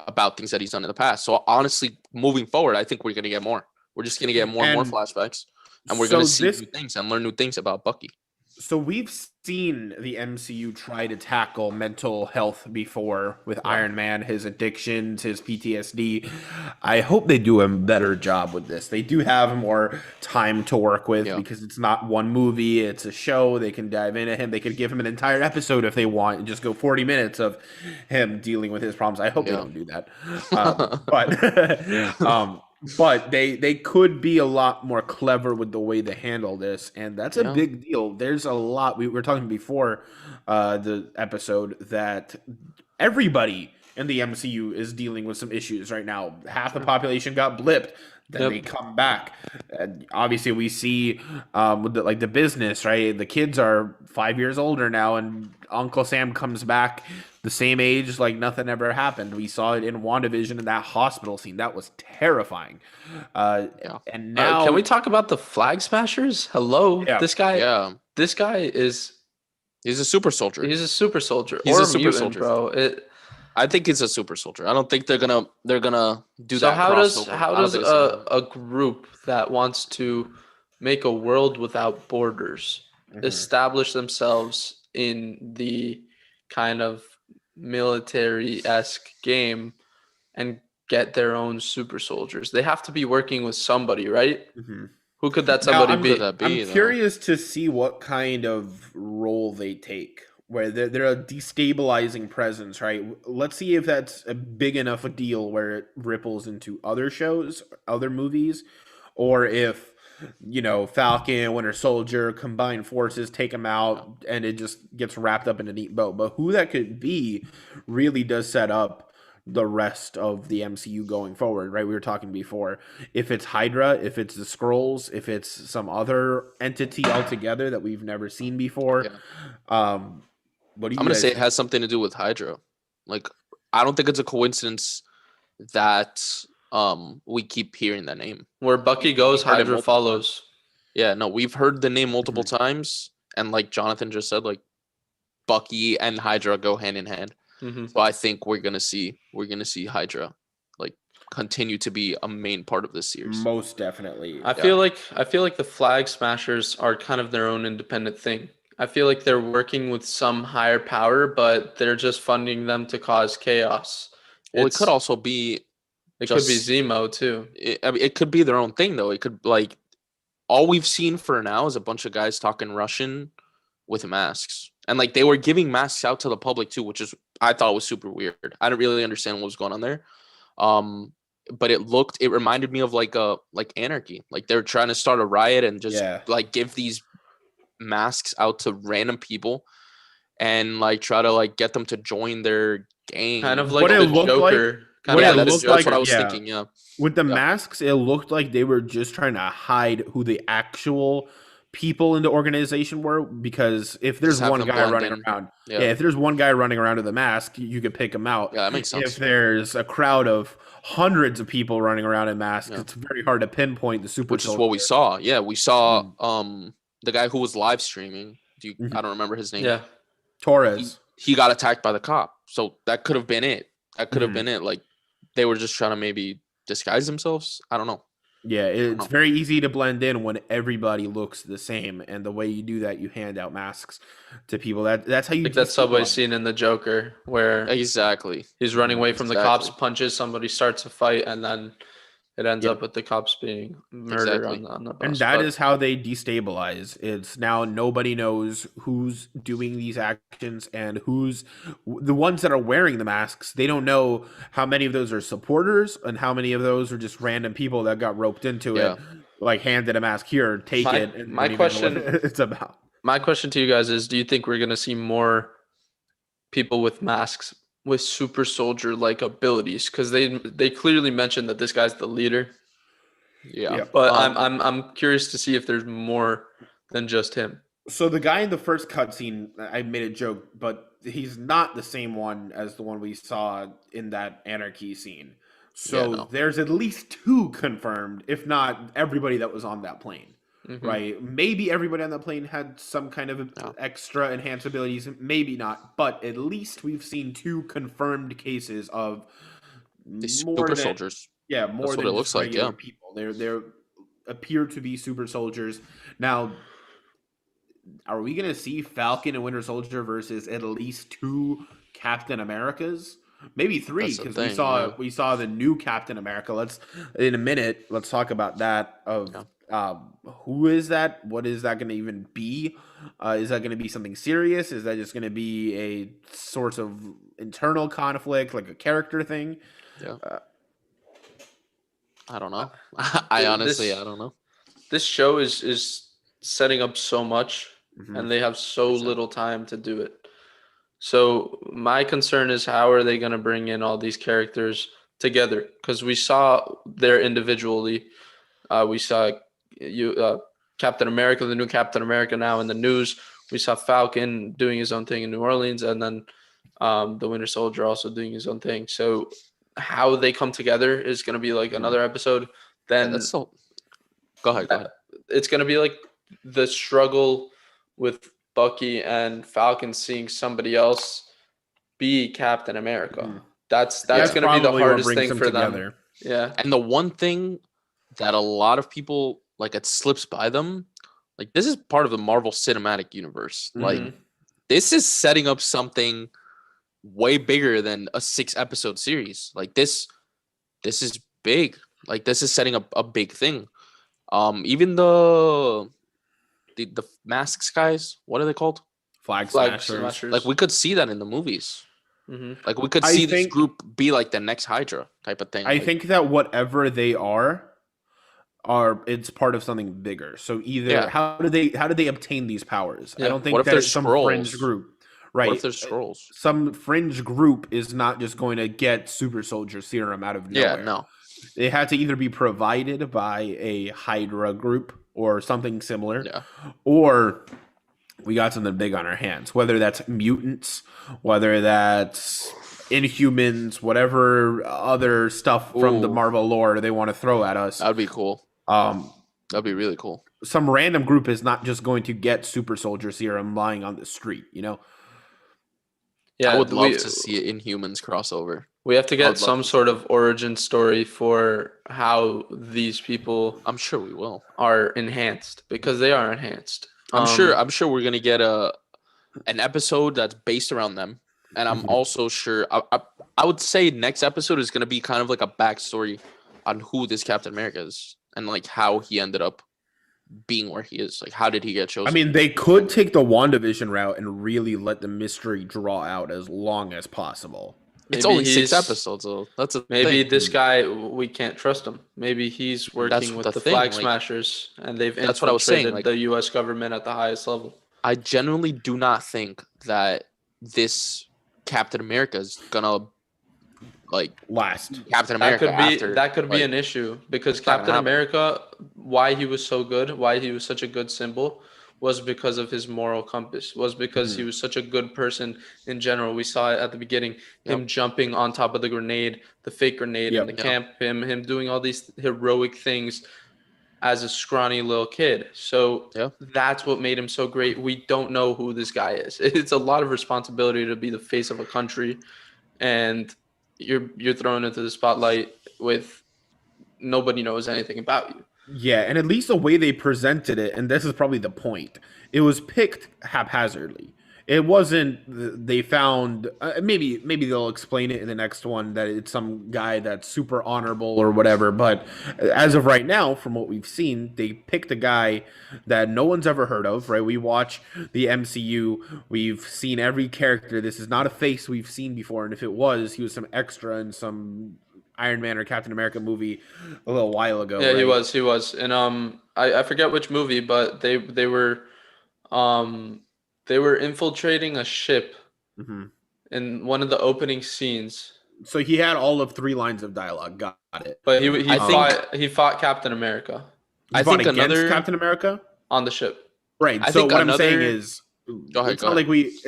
about things that he's done in the past. So honestly, moving forward, I think we're gonna get more. We're just gonna get more and more flashbacks, and we're gonna see new things and learn new things about Bucky. So we've seen the MCU try to tackle mental health before with Iron Man, his addictions, his PTSD. I hope they do a better job with this. They do have more time to work with because it's not one movie, it's a show. They can dive into him. They could give him an entire episode if they want and just go 40 minutes of him dealing with his problems. I hope they don't do that. But they could be a lot more clever with the way they handle this, and that's a big deal. There's a lot. We were talking before the episode that everybody in the MCU is dealing with some issues right now. Half the population got blipped. Then they come back. And obviously, we see with the business, right? The kids are 5 years older now, and Uncle Sam comes back the same age, like nothing ever happened. We saw it in WandaVision in that hospital scene. That was terrifying. And now, can we talk about the Flag Smashers? Hello, this guy. Yeah, this guy is. He's a super soldier. He's a super soldier. He's or a super mutant, soldier, bro. I think it's a super soldier. I don't think they're gonna do so that. So how does a group that wants to make a world without borders establish themselves in the kind of military-esque game and get their own super soldiers? They have to be working with somebody, right? Who could that somebody be? I'm curious to see what kind of role they take. Where they're a destabilizing presence, right? Let's see if that's a big enough a deal where it ripples into other shows, other movies, or if, Falcon, Winter Soldier, combined forces take them out and it just gets wrapped up in a neat bow. But who that could be really does set up the rest of the MCU going forward, right? We were talking before. If it's Hydra, if it's the Skrulls, if it's some other entity altogether that we've never seen before, what do you? I'm gonna say it has something to do with Hydra. Like, I don't think it's a coincidence that we keep hearing that name. Where Bucky goes, Hydra follows. Yeah, no, we've heard the name multiple times, and like Jonathan just said, like Bucky and Hydra go hand in hand. So I think we're gonna see Hydra like continue to be a main part of this series. Most definitely. I feel like the Flag Smashers are kind of their own independent thing. I feel like they're working with some higher power, but they're just funding them to cause chaos. Well, it could also be. It could be Zemo too. It could be their own thing though. It could like all we've seen for now is a bunch of guys talking Russian with masks. And like they were giving masks out to the public too, which is I thought was super weird. I didn't really understand what was going on there. But it reminded me of like anarchy. Like they were trying to start a riot and just like give these masks out to random people and like try to like get them to join their gang. Kind of like the Joker. That's what I was thinking. Yeah. With the masks, it looked like they were just trying to hide who the actual people in the organization were, because if there's one guy running around, if there's one guy running around with a mask, you could pick him out. Yeah, that makes sense. If there's a crowd of hundreds of people running around in masks, it's very hard to pinpoint the super soldier. Which is what we saw. Yeah, we saw the guy who was live streaming. I don't remember his name. Yeah, Torres. He got attacked by the cop. So that could have been it. That could have been it. Like they were just trying to maybe disguise themselves. I don't know. Yeah, it's very easy to blend in when everybody looks the same, and the way you do that, you hand out masks to people. That's how you. Like that subway scene in the Joker, where exactly he's running away from the cops, punches somebody, starts a fight, and then it ends up with the cops being murdered on the bus. And that is how they destabilize. It's now nobody knows who's doing these actions and who's the ones that are wearing the masks. They don't know how many of those are supporters and how many of those are just random people that got roped into it, like handed a mask here, take it. And my question, it's about. My question to you guys is: do you think we're going to see more people with masks with super soldier like abilities? Because they clearly mentioned that this guy's the leader. Yeah. But I'm curious to see if there's more than just him. So the guy in the first cutscene, I made a joke, but he's not the same one as the one we saw in that anarchy scene. So there's at least 2 confirmed, if not everybody that was on that plane. Right? Maybe everybody on the plane had some kind of extra enhanced abilities. Maybe not. But at least we've seen 2 confirmed cases of super soldiers. Yeah, more That's than what it looks like. Yeah, people. They appear to be super soldiers. Now, are we going to see Falcon and Winter Soldier versus at least 2 Captain Americas? Maybe 3, because we saw the new Captain America. Let's talk about that. Who is that? What is that going to even be? Is that going to be something serious? Is that just going to be a sort of internal conflict, like a character thing? Yeah. I don't know. I don't know. This show is setting up so much, and they have so little time to do it. So my concern is, how are they going to bring in all these characters together? Because we saw there individually. We saw Captain America, the new Captain America now in the news. We saw Falcon doing his own thing in New Orleans, and then the Winter Soldier also doing his own thing. So how they come together is going to be like another episode. Then go ahead. It's going to be like the struggle with Bucky and Falcon seeing somebody else be Captain America. That's going to be the hardest thing for them. Yeah. And the one thing that a lot of people, like, it slips by them, like, this is part of the Marvel Cinematic Universe. Like, this is setting up something way bigger than a 6-episode series. Like, this is big. Like, this is setting up a big thing. Even the masks guys, what are they called? Flag smashers. Like, we could see that in the movies. Like, we could see this group be like the next Hydra type of thing. I think that whatever they are it's part of something bigger. So either how do they obtain these powers? I don't think that it's some fringe group. Right. What if there's scrolls? Some fringe group is not just going to get super soldier serum out of nowhere. Yeah, no. It had to either be provided by a Hydra group or something similar. Yeah. Or we got something big on our hands. Whether that's mutants, whether that's Inhumans, whatever other stuff from the Marvel lore they want to throw at us. That'd be cool. That'd be really cool. Some random group is not just going to get super soldier serum lying on the street, you know? Yeah, I would love to see an Inhumans crossover. We have to get some sort of origin story for how these people, I'm sure we will, are enhanced, because they are enhanced. I'm sure we're gonna get an episode that's based around them, and I'm also sure I would say next episode is gonna be kind of like a backstory on who this Captain America is and like how he ended up being where he is? Like, how did he get chosen? I mean, they could take the WandaVision route and really let the mystery draw out as long as possible. it's Maybe only 6 he's- episodes, though. That's a Maybe thing. this guy, we can't trust him. Maybe he's working with the the thing, Flag like, Smashers, and they've that's what I was saying, infiltrated the U.S. government at the highest level. I genuinely do not think that this Captain America is gonna like Last. Captain America That could be like, an issue because not gonna Captain happen. America, why he was so good, why he was such a good symbol, was because of his moral compass. Was because he was such a good person in general. We saw it at the beginning, him jumping on top of the grenade, the fake grenade in the camp, him doing all these heroic things as a scrawny little kid. So that's what made him so great. We don't know who this guy is. It's a lot of responsibility to be the face of a country, and you're thrown into the spotlight with nobody knows anything about you. Yeah, and at least the way they presented it, and this is probably the point, it was picked haphazardly. It wasn't they found maybe they'll explain it in the next one that it's some guy that's super honorable or whatever, but as of right now, from what we've seen, they picked a guy that no one's ever heard of, right? We watch the MCU, we've seen every character. This is not a face we've seen before, and if it was, he was some extra in some Iron Man or Captain America movie a little while ago. Yeah, right? he was. And I forget which movie, but they were infiltrating a ship in one of the opening scenes. So he had all of 3 lines of dialogue. Got it. But he fought Captain America. He fought against Captain America on the ship. Right. I So think what I'm saying is, Go ahead, it's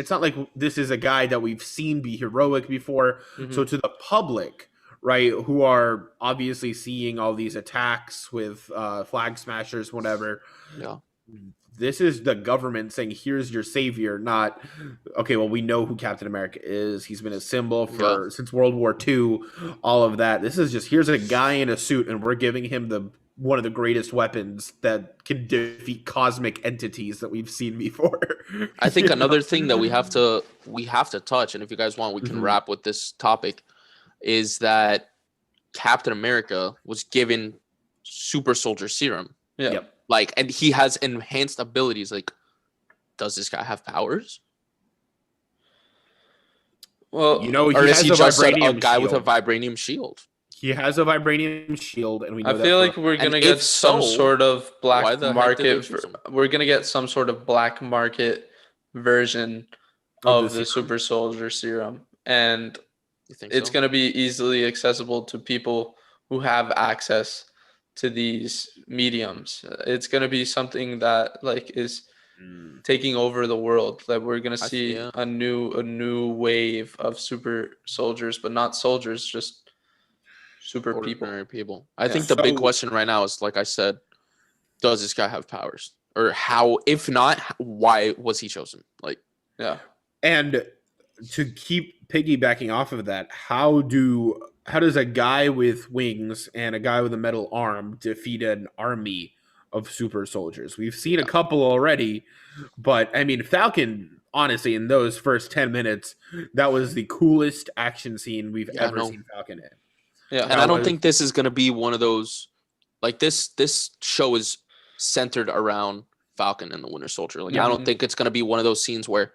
not like this is a guy that we've seen be heroic before. So to the public, right, who are obviously seeing all these attacks with flag smashers, whatever. Yeah. This is the government saying, here's your savior, not, okay, well, we know who Captain America is. He's been a symbol since World War II, all of that. This is just, here's a guy in a suit, and we're giving him one of the greatest weapons that can defeat cosmic entities that we've seen before. I think another thing that we have to touch, and if you guys want, we can wrap with this topic, is that Captain America was given super soldier serum. Yeah. Yep. Like, and he has enhanced abilities. Like, does this guy have powers? Well, or is he just a guy with a vibranium shield? He has a vibranium shield, and we know I feel like we're gonna get some sort of black market. We're gonna get some sort of black market version of the super soldier serum, and it's gonna be easily accessible to people who have access to these mediums. It's gonna be something that is taking over the world. That we're gonna see a new wave of super soldiers, but not soldiers, just super people. I think the big question right now is, like I said, does this guy have powers? Or how, if not, why was he chosen? And to keep piggybacking off of that, how does a guy with wings and a guy with a metal arm defeat an army of super soldiers? We've seen a couple already, but I mean, Falcon, honestly, in those first 10 minutes, that was the coolest action scene we've ever seen Falcon in. Yeah, and I don't think this is going to be one of those, like, this show is centered around Falcon and the Winter Soldier. Like, I don't think it's going to be one of those scenes where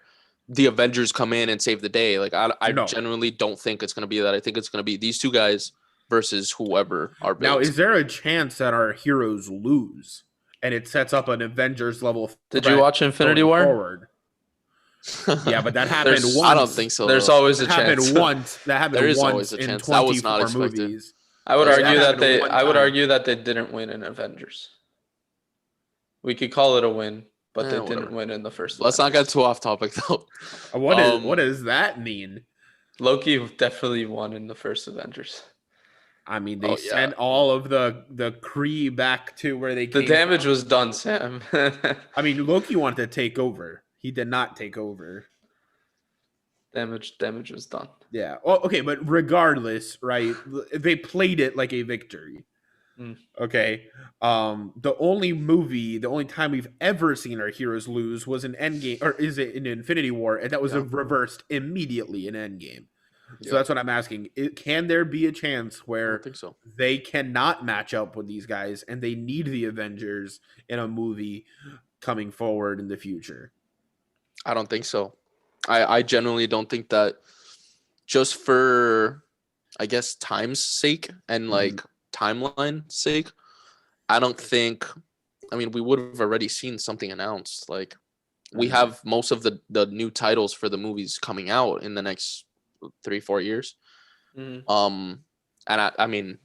the Avengers come in and save the day. Like, I genuinely don't think it's going to be that. I think it's going to be these two guys versus whoever are built. Now, is there a chance that our heroes lose and it sets up an Avengers level? Did you watch Infinity War? Forward? Yeah, but that happened once. I don't think so. There's always a chance. That happened once in 24 movies. I would argue that they didn't win in Avengers. We could call it a win, but they didn't win in the first. Let's not get too off topic though. What does that mean? Loki definitely won in the first Avengers. I mean, they sent all of the Kree back to where they came. The damage was done, Sam. I mean, Loki wanted to take over. He did not take over. Damage was done. Yeah. Well, okay, but regardless, right? They played it like a victory. Okay. The only time we've ever seen our heroes lose was in Endgame, or is it in Infinity War? And that was reversed immediately in Endgame. So that's what I'm asking. Can there be a chance I where don't think so. they cannot match up with these guys and they need the Avengers in a movie coming forward in the future? I don't think so. I genuinely don't think that, just for, I guess, time's sake and like timeline sake. I don't think. I mean, we would have already seen something announced. Like, we have most of the new titles for the movies coming out in the next 3-4 years. Mhm. And I mean,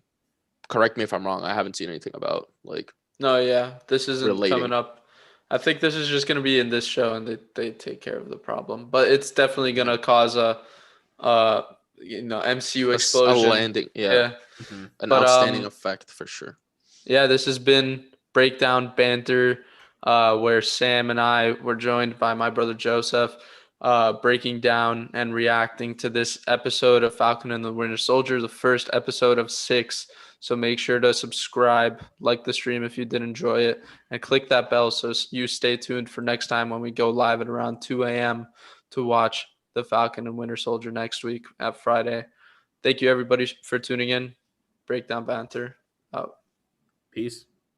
correct me if I'm wrong. I haven't seen anything about like No, yeah, this isn't relating. coming up. I think this is just gonna be in this show, and they take care of the problem. But it's definitely gonna cause a MCU A explosion. landing, Yeah, an but outstanding effect for sure. yeah, this has been Breakdown Banter, where Sam and I were joined by my brother Joseph, breaking down and reacting to this episode of Falcon and the Winter Soldier, the first episode of 6. So make sure to subscribe, like the stream if you did enjoy it, and click that bell so you stay tuned for next time when we go live at around 2 a.m. to watch the Falcon and Winter Soldier next week at Friday. Thank you, everybody, for tuning in. Breakdown Banter out. Peace.